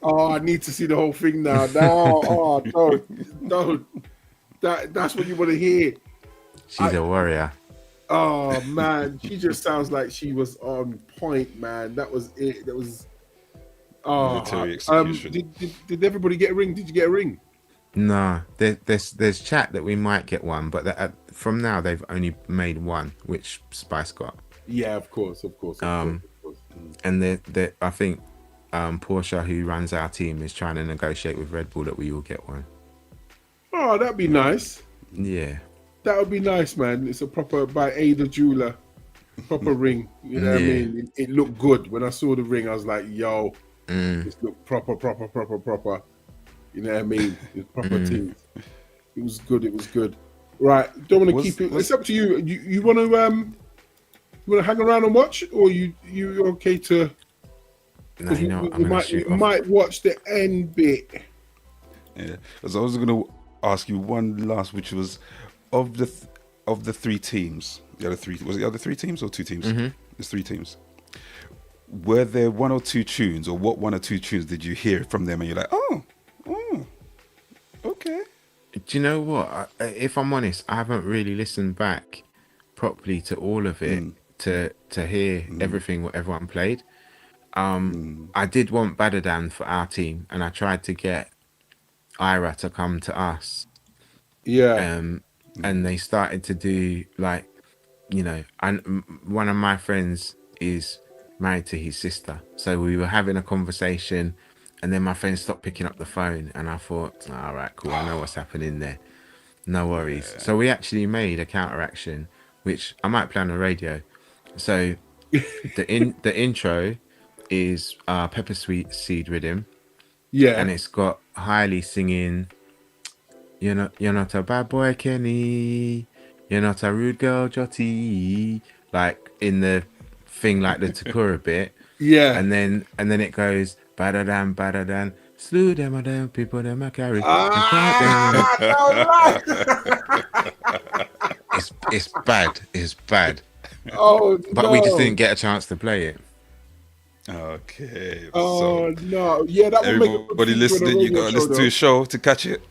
Oh, I need to see the whole thing now. No, don't. That's what you want to hear. She's a warrior. Oh man, she just sounds like she was on point, man. That was it. That was. Oh, did everybody get a ring? Did you get a ring? No, there's chat that we might get one, but from now they've only made one, which Spice got. Yeah, of course. And I think Portia, who runs our team, is trying to negotiate with Red Bull that we all get one. Oh, that'd be nice. Yeah, that would be nice, man. It's a proper by Ada jeweler, proper ring. You know what I mean? It looked good when I saw the ring. I was like, yo, Just look proper. You know what I mean? It's proper teams. It was good. Right, don't want to keep it. It's up to you. You want to hang around and watch, or you're okay to? No, you know what? I'm gonna shoot you off. might watch the end bit. Yeah, because I was going to ask you one last, which was of the 3 teams. The other 3 was it the other 3 teams or 2 teams? There's 3 teams. Were there 1 or 2 tunes, or what 1 or 2 tunes did you hear from them, and you're like, oh, okay. Do you know what? If I'm honest, I haven't really listened back properly to all of it to hear everything what everyone played. I did want Badadan for our team, and I tried to get Ira to come to us. Yeah. And they started to do like, you know, and one of my friends is married to his sister, so we were having a conversation, and then my friend stopped picking up the phone, and I thought, all right, cool, I know what's happening there, no worries. So we actually made a counteraction, which I might play on the radio. So the intro is Pepper Sweet Seed Rhythm, and it's got Hailey singing, you're not a bad boy Kenny, you're not a rude girl Jotty, like in the thing, like the Takura bit. And then it goes badadan, slew them or them people them I carry. It's bad. Oh, but we just didn't get a chance to play it. Okay. Oh no, yeah, that would make a good everybody listening, you gotta listen to a show to catch it.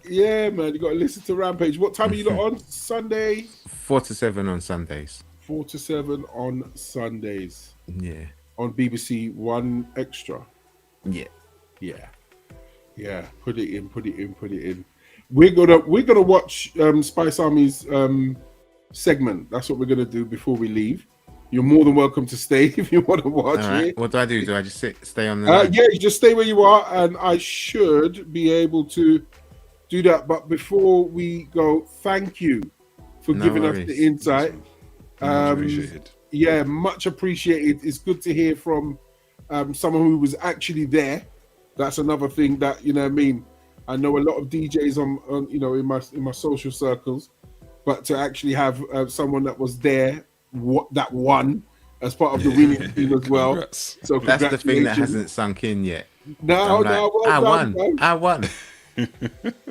Yeah, man, you gotta listen to Rampage. What time are you on Sunday? 4 to 7 on Sundays. 4 to 7 on Sundays. Yeah. On BBC One Extra. Yeah. Put it in. We're gonna watch Spice Army's segment. That's what we're gonna do before we leave. You're more than welcome to stay if you want to watch it. What do I do? Do I just stay on the line? Yeah, you just stay where you are, and I should be able to do that. But before we go, thank you for giving us the insight. Much appreciated. Yeah, much appreciated. It's good to hear from someone who was actually there. That's another thing that, you know what I mean, I know a lot of DJs on you know, in my social circles, but to actually have someone that was there, that won as part of the winning team as well. So that's the thing that hasn't sunk in yet. I won.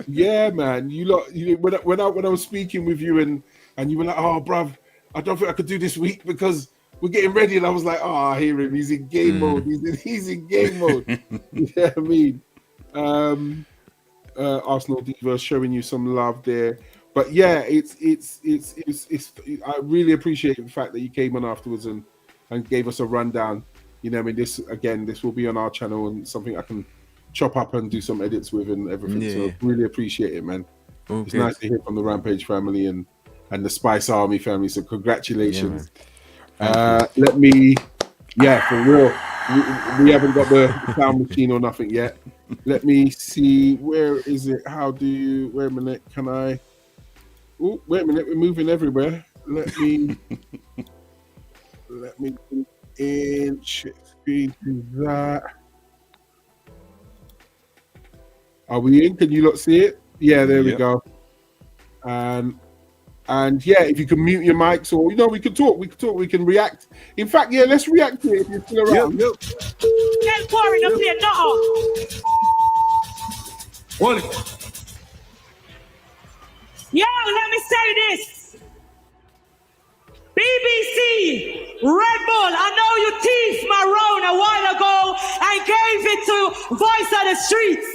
Yeah, man. When I was speaking with you and you were like, oh, bruv, I don't think I could do this week because we're getting ready, and I was like, oh, I hear him. He's in game mode. He's in game mode. You know what I mean? Arsenal Diva showing you some love there. But yeah, it's I really appreciate the fact that you came on afterwards and gave us a rundown. You know what I mean? This will be on our channel and something I can chop up and do some edits with and everything. Yeah. So really appreciate it, man. It's nice to hear from the Rampage family and the Spice Army family. So congratulations. Let me, for real. We haven't got the sound machine or nothing yet. Let me see. Where is it? How do you? Wait a minute. Can I? Oh, wait a minute. We're moving everywhere. Let me in. Shit. Screen to that. Are we in? Can you not see it? Yeah, there we go. And yeah, if you can mute your mics, or we can talk, we can react. In fact, let's react to it if you're still around. Get boring up here, Yo, let me say this. BBC, Red Bull, I know you teased Maroon a while ago and gave it to Voice of the Streets.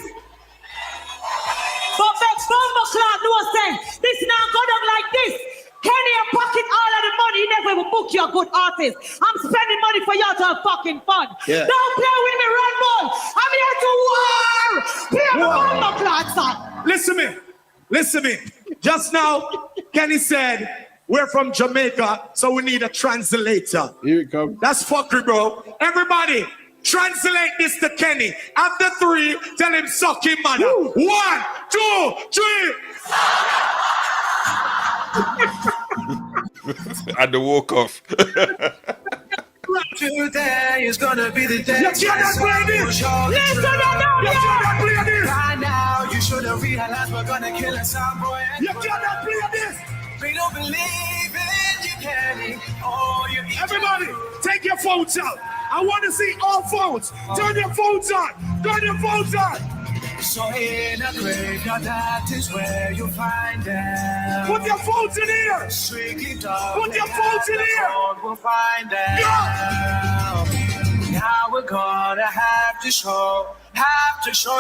But that bomber clock was saying, this now going up like this. Kenny a pocket all of the money. He never will book you a good artist. I'm spending money for y'all to have fucking fun. Yeah. Don't play with me, Red Bull. I'm here to war. Play the bomber clock, son. Listen me. Just now, Kenny said, we're from Jamaica, so we need a translator. Here it comes. That's fuckery, bro. Everybody, translate this to Kenny. After 3, tell him suck him, man. 1, 2, 3. And the walk off. Today is gonna be the day. You cannot play this. Listen You cannot play this. Right now, you should have realized we're gonna kill a soundboy. You cannot play this. We don't believe in you, Kenny. Oh, you need Everybody, take your phones out. I want to see all phones. Turn your phones on. Turn your phones on. So in a graveyard, that is where you find them. Put your phones in here. Put your phones in here. We'll find them. Now we're gonna have to show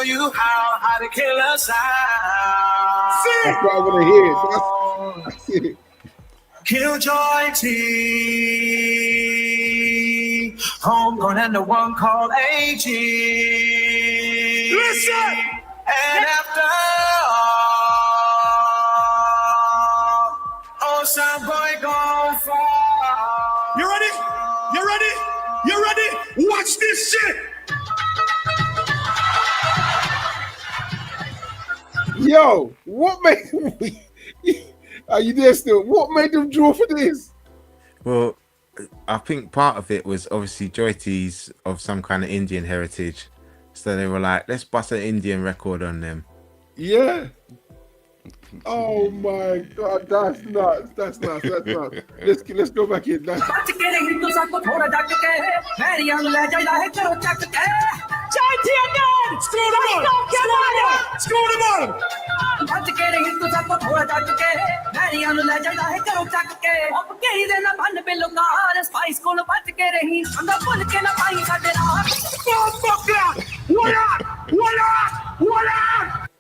you how to kill us out. That's what I want to hear. Killjoy T, Homegrown and the one called AG. Listen! And after all, Soundboy gone far. You ready? You ready? You ready? Watch this shit! Yo, what made are you there still? What made them draw for this? Well, I think part of it was obviously Joyty's of some kind of Indian heritage. So they were like, let's bust an Indian record on them. Yeah. Oh my God, that's nuts. That's nuts. That's nuts. Let's go back in. That's... Screw the bottom!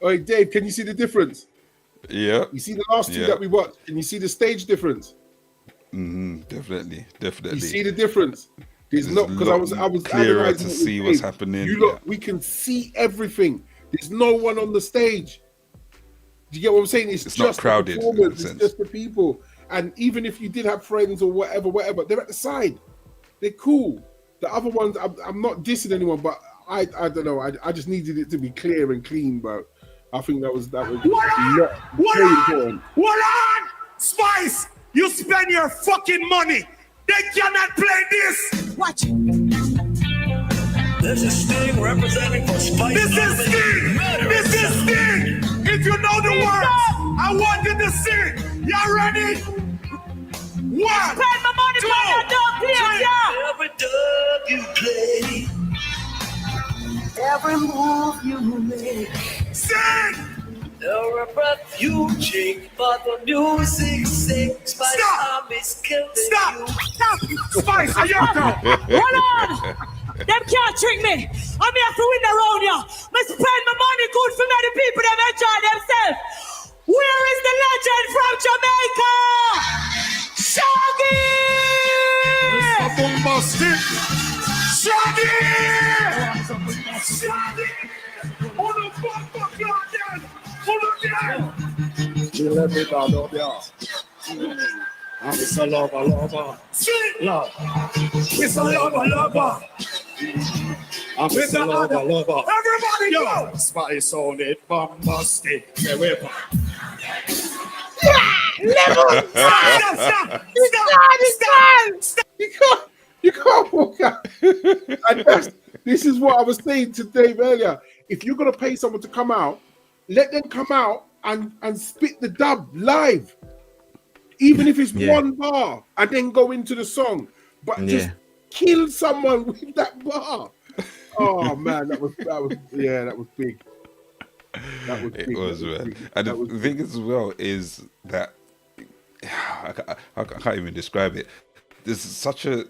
Hey Dave, can you see the difference? Yeah. You see the last two that we watched? Can you see the stage difference? Definitely. You see the difference? There's not, because I was clearer to see what's happening. You look, we can see everything. There's no one on the stage. Do you get what I'm saying? It's just not crowded. It's just the people. And even if you did have friends or whatever, they're at the side. They're cool. The other ones, I'm not dissing anyone, but I don't know. I just needed it to be clear and clean, but I think that was What on? Spice, you spend your fucking money. They cannot play this. Watch it. This is Sting representing for Spice. This is Sting. This is Sting. If you know the words, I want you to sing. Y'all ready? One. Spend my money for your dog, please, yeah. Every dub you play, every move you make, sing. Every breath you take, but the music sings. Spice, Stop. Stop. Spice, are you done? Hold on. Them can't trick me. I'm here to win around you. Me spend my money good for many people that enjoy themselves. Where is the legend from Jamaica? Shaggy! Shaggy! Shaggy! On the fuck goddamn! On the damn! Je l'avais dans l'ambiance. It's a lover. Love. It's a lover. It's a lover. Everybody go! Spice on it, bombastic. Stop! You can't walk out. And this is what I was saying to Dave earlier. If you're gonna pay someone to come out, let them come out and spit the dub live. Even if it's one bar and then go into the song. But just kill someone with that bar. Oh man, that was big. That was big. It was, man. And the thing as well is that I can't even describe it. There's such a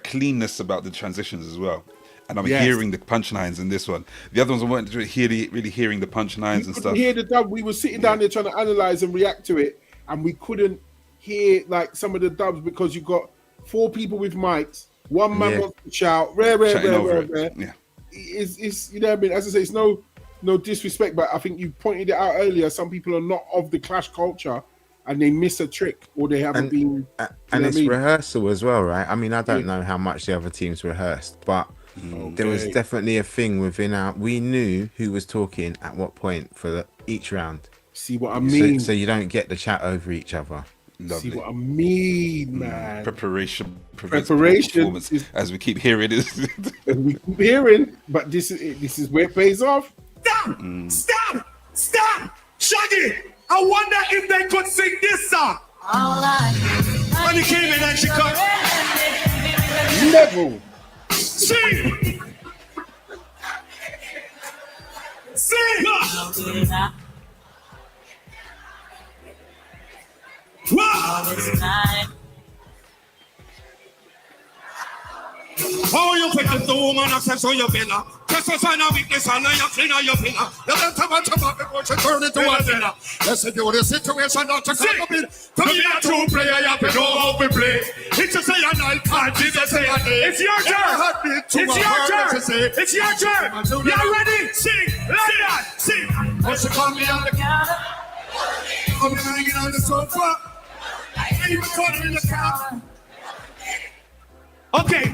cleanness about the transitions as well. And I'm hearing the punchlines in this one. The other ones I weren't really hearing the punchlines and stuff. Hear the dub. We were sitting down there trying to analyze and react to it, and we couldn't hear like some of the dubs because you got 4 people with mics. One man wants to shout, rare. Yeah. It's you know what I mean. As I say, it's no disrespect, but I think you pointed it out earlier. Some people are not of the clash culture, and they miss a trick or they haven't been. And it's rehearsal as well, right? I mean, I don't know how much the other teams rehearsed, but there was definitely a thing within we knew who was talking at what point for each round. See what I mean? So you don't get the chat over each other. Lovely. See what I mean, man? Preparation Preparation is, as we keep hearing, is we keep hearing, but this is where it pays off. Stop! Shaggy, I wonder if they could sing this song. When he came in and she cut. Level. Sing! Wow! How you pick up the woman access on your villa? Just a sign of weakness and you clean on your villa. You don't have much about before you turn into a villa. Let's do the situation not to come up in. To be a true player, you have to know how we play. It's just say a night, can't Jesus say a day. It's your turn. It's your turn. It's your turn. You ready? Sing. Like that. Sing. Once you call me on the counter, I'm hanging on the sofa. I ain't even calling in the car. Okay,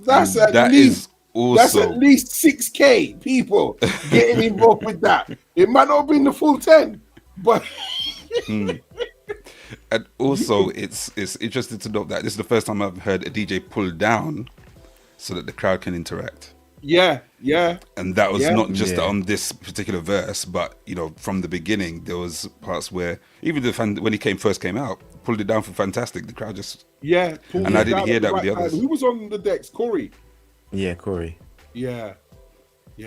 that's at least 6K people getting involved with that. It might not have been the full 10, but and also it's interesting to note that this is the first time I've heard a DJ pull down so that the crowd can interact. Yeah. And that was not just on this particular verse, but from the beginning there was parts where even the fan, when he first came out, pulled it down for Fantastic. The crowd just and I didn't hear that with the others. Who was on the decks? Corey. Yeah, Corey. Yeah. He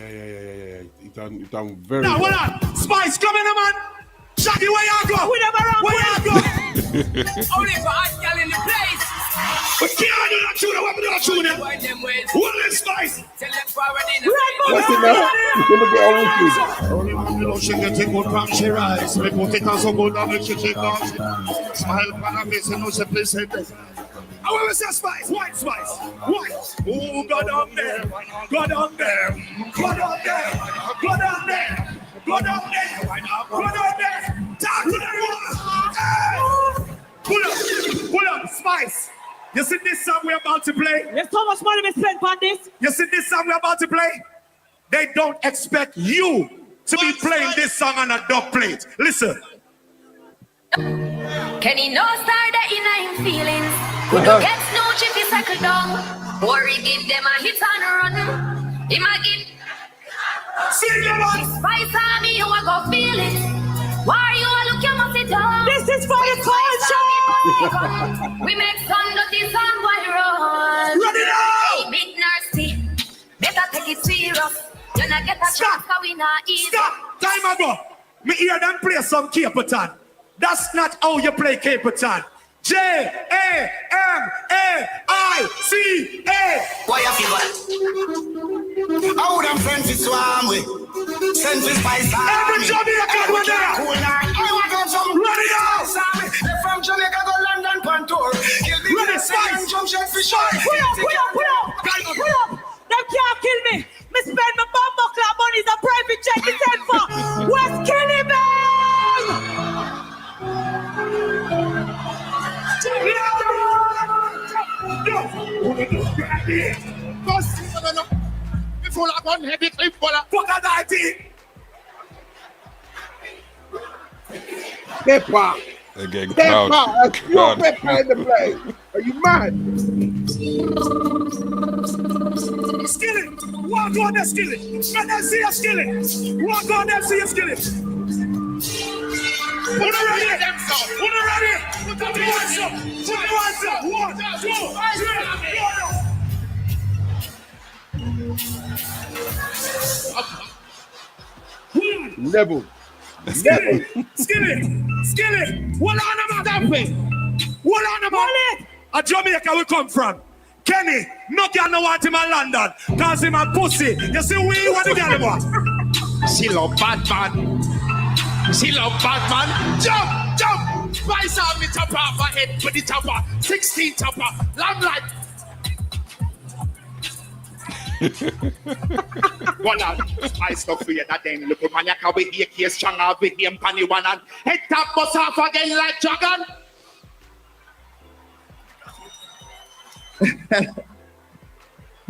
done very. Now, hold on. Spice, come in, man. Shaggy, where you go? We never run. Where you go? Only for hot girl in the place. We can't do that tune. What we do that tune? What is Spice? Tell them forward in What's it now? You're gonna get all with only one little she getting good from she rise. We put it on so good that she shake off. Smile on her face and no she please say this. How was that Spice? White Spice. White. Oh, go down there. Go down there. Go down there. Go down there. Go down there. Go down there. Talk to the wall. Pull up. Spice. You see this song we're about to play? There's so much money we spent on this. You see this song we're about to play? They don't expect you to be playing this song on a dub plate. Listen. Kenny no star that in him feelings. Who don't get snooch if you cycle down. Worry give them a hit and run. He might get Spice on me, you a go feel it. Why you a look, you must sit down. This is for the culture. We make some dirty song while run. Run it out. Hey, big nasty. Better take it serious. You not get a chance, cause we not easy. Stop. Time ago. Me hear them play some Caperton. That's not how you play Caperton. J-A-M-A-I-C-A. Why you feel that? How them friends is swam with? Send this Spice. Every Jamaican with that. I want to some ready out. They're from Jamaica go London on tour. Ready, Spice. Jump shot for sure. Pull up. Them can't kill me. Me spend my bumbo club money a private jet to send for West Killibang. Before I gun heavy clip for a fuck of that thing. Pepper. Again, Pepper. Pure pepper in the play. Are you mad? Skillet. Walk on there, Skillet. Let them see a Skillet. Walk on there, see a Skillet. Who ready? Who ready? Put the hands up. Put the hands up. 1, 2, 3, 4. Level. Skillet. What on about that way? What on about it? A Jamaica we come from. Kenny, no girl no want him in London. Cause him a pussy. You see we want the girl want. She love Batman. She love Batman. Jump. Spice on me top off her head with the chopper. 16 chopper. Long like. One on. Spice up for you that then look man, you can be here case strong with him panny one and head top bust off again like dragon.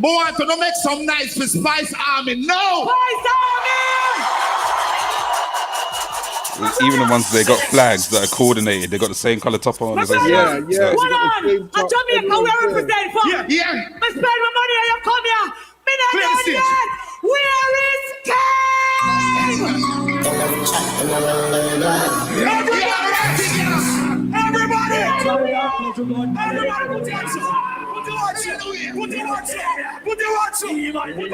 But want to make some nice for Spice Army. No! Spice Army! Even the ones they got flags that are coordinated, they got the same color top on. Yeah. Hold on. And Jamaica, we represent for. Yeah. I spend my money and you come here. Me not Clear the done stage. yet. Where is King?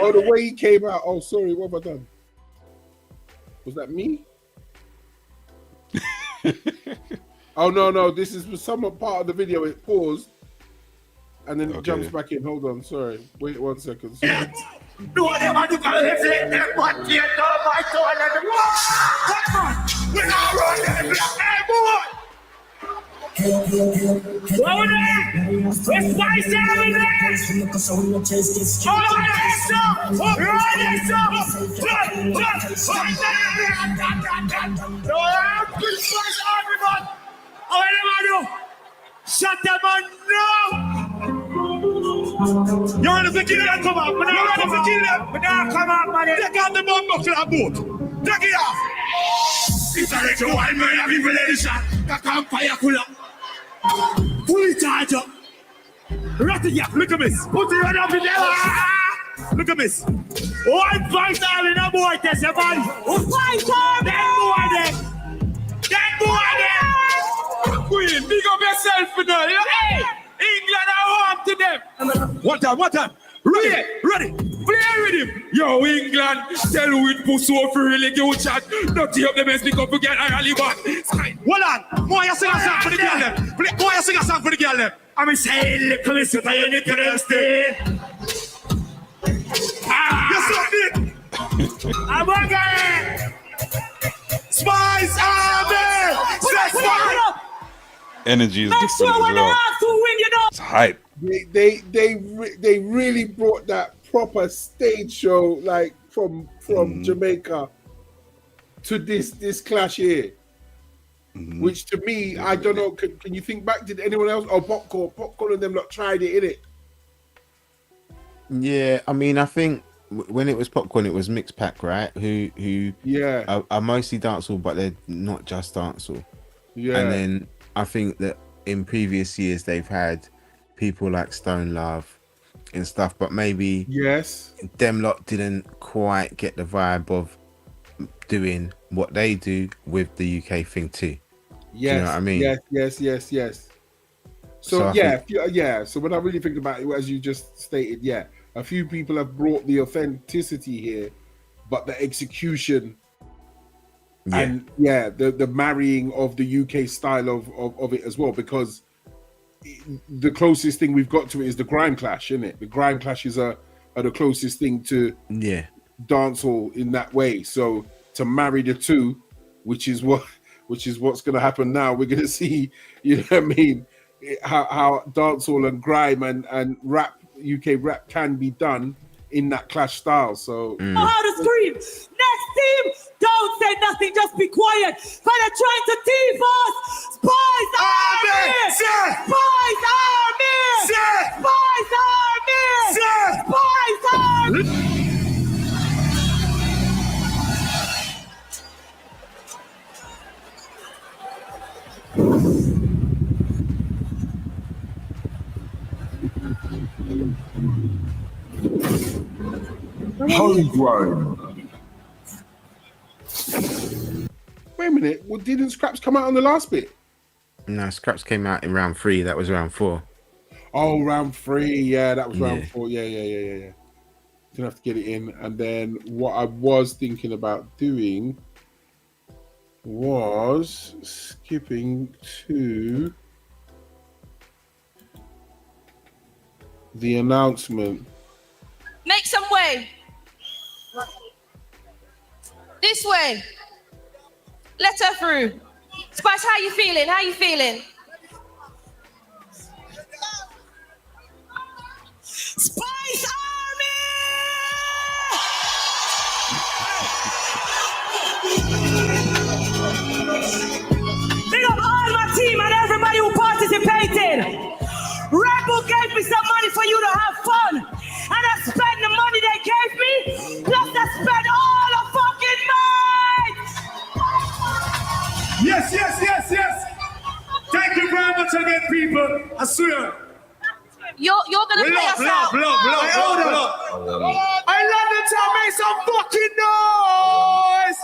Oh, the way he came out. Oh, sorry, what have I done? Was that me? Oh, no, this is some part of the video. It paused and then it jumps back in. Hold on, sorry. Wait 1 second. Sorry. No, them are gonna reflect them, but you know my toilet. Come on, we are running the hey, boy. Over there, we're spicy over there. Over there, stop. Right there, stop. Good spice, everyone. Oh, what am I do? Shut them on now. You're ready to kill them, come on. You're ready to kill them. Come on, man. Take out the bomb buckle and boat. Take it off. It's a little wild man, have people let it shot. The campfire cooler. Fully charge up. Ratty yap, look at this. Put it right up in there. Look at this. One fight all in a boy test, your body. Fight all that boy there. That boy there. Queen, big up yourself for that. Hey, England are home to them. One time. Ready. Play with him. Yo, England, tell who it push off really good chat. Not of them speak up again. I really want. Hold on. Boy, you sing a song for the girl them. Boy, you sing a song for the girl them. I'm saying, look at this. I ain't interested. You saw it. I'm okay. Spice Army. Energy is different as well. It's hype. They really brought that proper stage show like from Jamaica to this clash here, which to me, I don't know. Can you think back? Did anyone else? Oh, popcorn and them lot tried it, innit? Yeah, I mean, I think when it was popcorn, it was Mixed Pack, right? Who are mostly dancehall, but they're not just dancehall. Yeah, and then I think that in previous years they've had people like Stone Love and stuff, but maybe them lot didn't quite get the vibe of doing what they do with the UK thing too. Yes, do you know what I mean? Yes. So So when I really think about it, as you just stated, a few people have brought the authenticity here, but the execution and the marrying of the UK style of it as well, because the closest thing we've got to it is the grime clash, isn't it? The grime clashes are the closest thing to dancehall in that way. So to marry the two, which is what's going to happen now. We're going to see, you know what I mean, how dancehall and grime and rap, UK rap, can be done in that clash style. So how to scream. Next team, don't say nothing, just be quiet. But they're trying to thief us. Spice Army! Spice Army! Spice Army! Spice Army! Homegrown. Wait a minute. Well, didn't Scraps come out on the last bit? No, Scraps came out in round 3. That was round 4. Oh, round 3. Yeah, that was round 4. Yeah. Didn't have to get it in. And then what I was thinking about doing was skipping to the announcement. Make some way. This way. Let her through. Spice, how you feeling? Spice Army! Big up all my team and everybody who participated. REDBULL gave me some money for you to have fun. And I spent the money they gave me, plus I spent all the fucking night. I swear. You're gonna play us out. I London Town, make some fucking noise.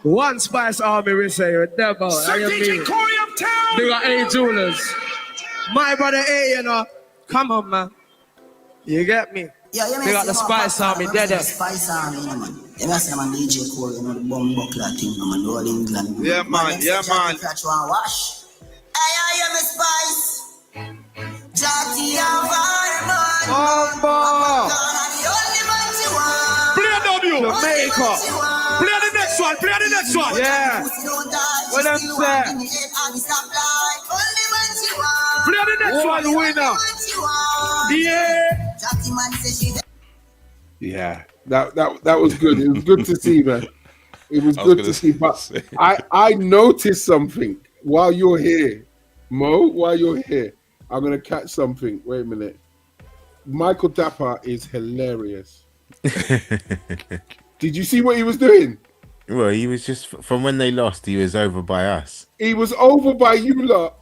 One Spice Army, we say, never. Sir DJ Corey Uptown. They got A Jewelers. My brother A, you know. Come on, man. You get me? They got the Spice Army, dead. Spice Army, you know, man. You know, say, man, DJ Corey, you know, the bomb buckler thing, you know, man, all England. Yeah, man, yeah, man. Catch one wash. I am a Spice. Jackie and Fireman. Play W. Jamaica. Play the next one. Play the next one. Yeah. What I'm saying. Play the next one, winner. Yeah, that was good. It was good to see, man. It was good to see. But I noticed something while you're here, Mo. While you're here, I'm gonna catch something. Wait a minute. Michael Dapper is hilarious. Did you see what he was doing? Well, he was just from when they lost. He was over by us. He was over by you lot.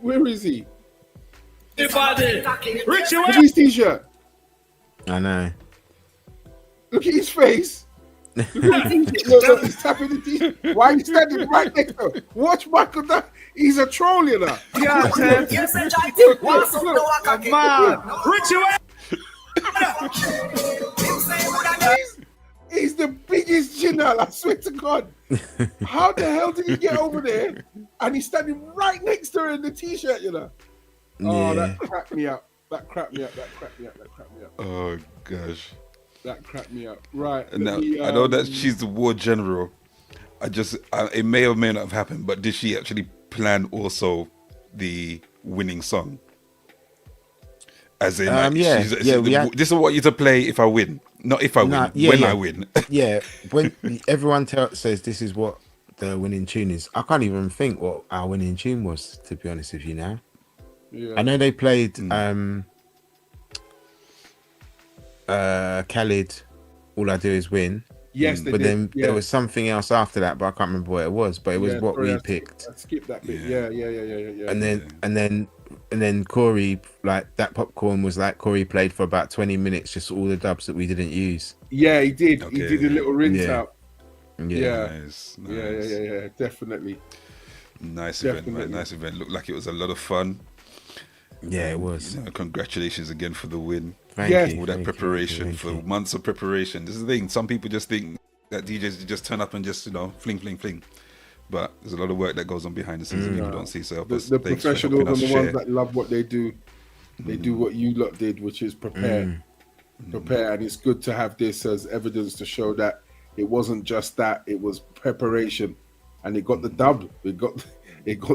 Where is he? Richie, look at his t-shirt. I know. Look at his face. Look, he's tapping the t-shirt. Why are you standing right next to him? Watch Michael Dapper. He's a troll, you know. Yeah, Yes, man. Richie, he's the biggest general, I swear to God. How the hell did he get over there? And he's standing right next to her in the t-shirt, you know. Oh, that cracked me up. That cracked me up. Oh gosh. That cracked me up. Right. Now, I know that she's the war general. It may or may not have happened, but did she actually plan also the winning song? As in, this is what you to play if I win, not if I win. I win. Yeah, when everyone says this is what the winning tune is, I can't even think what our winning tune was. To be honest with you, now. Yeah. I know they played Khalid. All I do is win. Yes, but then there was something else after that, but I can't remember what it was. But it was what we picked. I skipped that bit. Yeah. And then Corey, like that popcorn was like Corey played for about 20 minutes, just all the dubs that we didn't use. Yeah, he did. Okay. He did a little rinse out. Yeah. Nice. Yeah, definitely. Nice event, man. Nice event. Looked like it was a lot of fun. Yeah, it was. Congratulations again for the win. Thank you. All that preparation for months of preparation. This is the thing. Some people just think that DJs just turn up and just fling. But there's a lot of work that goes on behind the scenes that people don't see. So the professionals and the ones that love what they do, they do what you lot did, which is prepare. And it's good to have this as evidence to show that it wasn't just that; it was preparation, and it got the dub. It got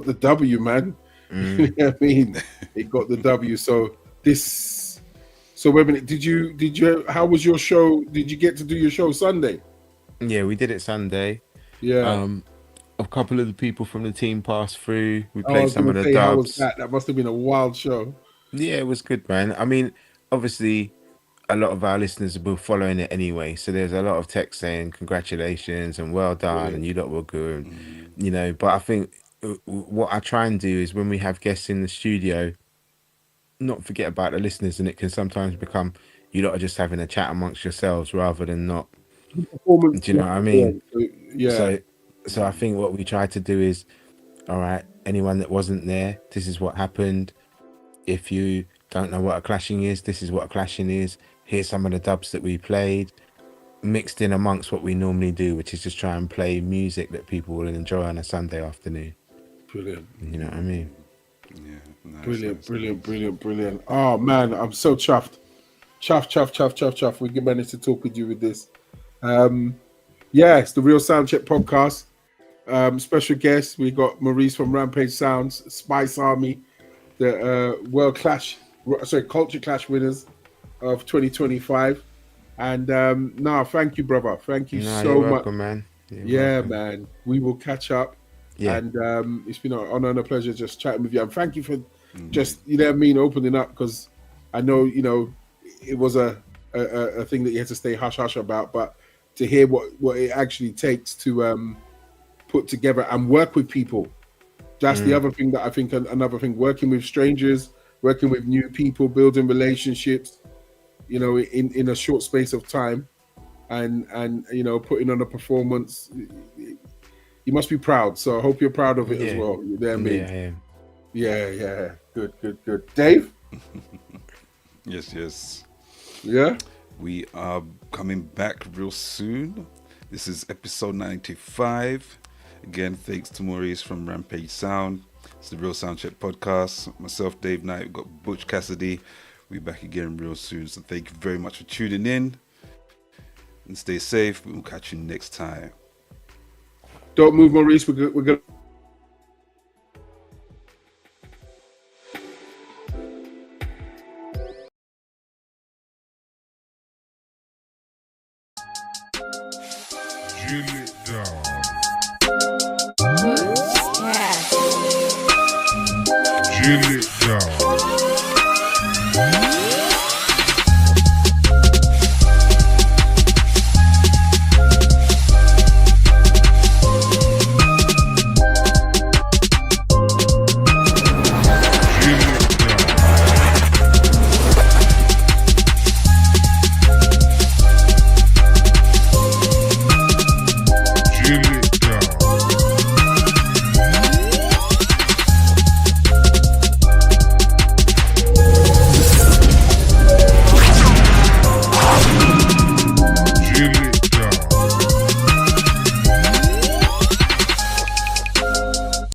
the W, man. You know what I mean? It got the W. So wait a minute. Did you? How was your show? Did you get to do your show Sunday? Yeah, we did it Sunday. Yeah. A couple of the people from the team passed through. We played some of the dubs. How was that? That must have been a wild show. Yeah, it was good, man. I mean, obviously, a lot of our listeners have been following it anyway. So there's a lot of text saying congratulations and well done and you lot were good. You know, but I think what I try and do is when we have guests in the studio, not forget about the listeners, and it can sometimes become you lot are just having a chat amongst yourselves rather than not. Do you know what I mean? Yeah. So I think what we try to do is, all right, anyone that wasn't there, this is what happened. If you don't know what a clashing is, this is what a clashing is. Here's some of the dubs that we played, mixed in amongst what we normally do, which is just try and play music that people will enjoy on a Sunday afternoon. Brilliant. You know what I mean? Yeah. Nice, Brilliant. Oh man, I'm so chuffed. Chuff. We managed to talk with you with this. It's the Real Soundcheck podcast. Special guest, we got Maurice from Rampage Sounds, Spice Army, the Culture Clash winners of 2025. And thank you, brother. Thank you so much. Welcome, man. Man. We will catch up. Yeah. And it's been an honor and a pleasure just chatting with you. And thank you for just, opening up, because I know, it was a thing that you had to stay hush about, but to hear what it actually takes to put together and work with people That's the other thing that I think. Another thing, working with strangers, working with new people, building relationships, you know, in a short space of time, and you know, putting on a performance. You must be proud. So I hope you're proud of it as well. You know what I mean? Yeah, I am. Yeah. Good. Dave? Yes. Yeah? We are coming back real soon. This is episode 95. Again, thanks to Maurice from Rampage Sound. It's the Real Soundcheck podcast. Myself, Dave Knight, we've got Butch Cassidy. We'll be back again real soon. So thank you very much for tuning in. And stay safe. We'll catch you next time. Don't move, Maurice. We're going to... Chill it down.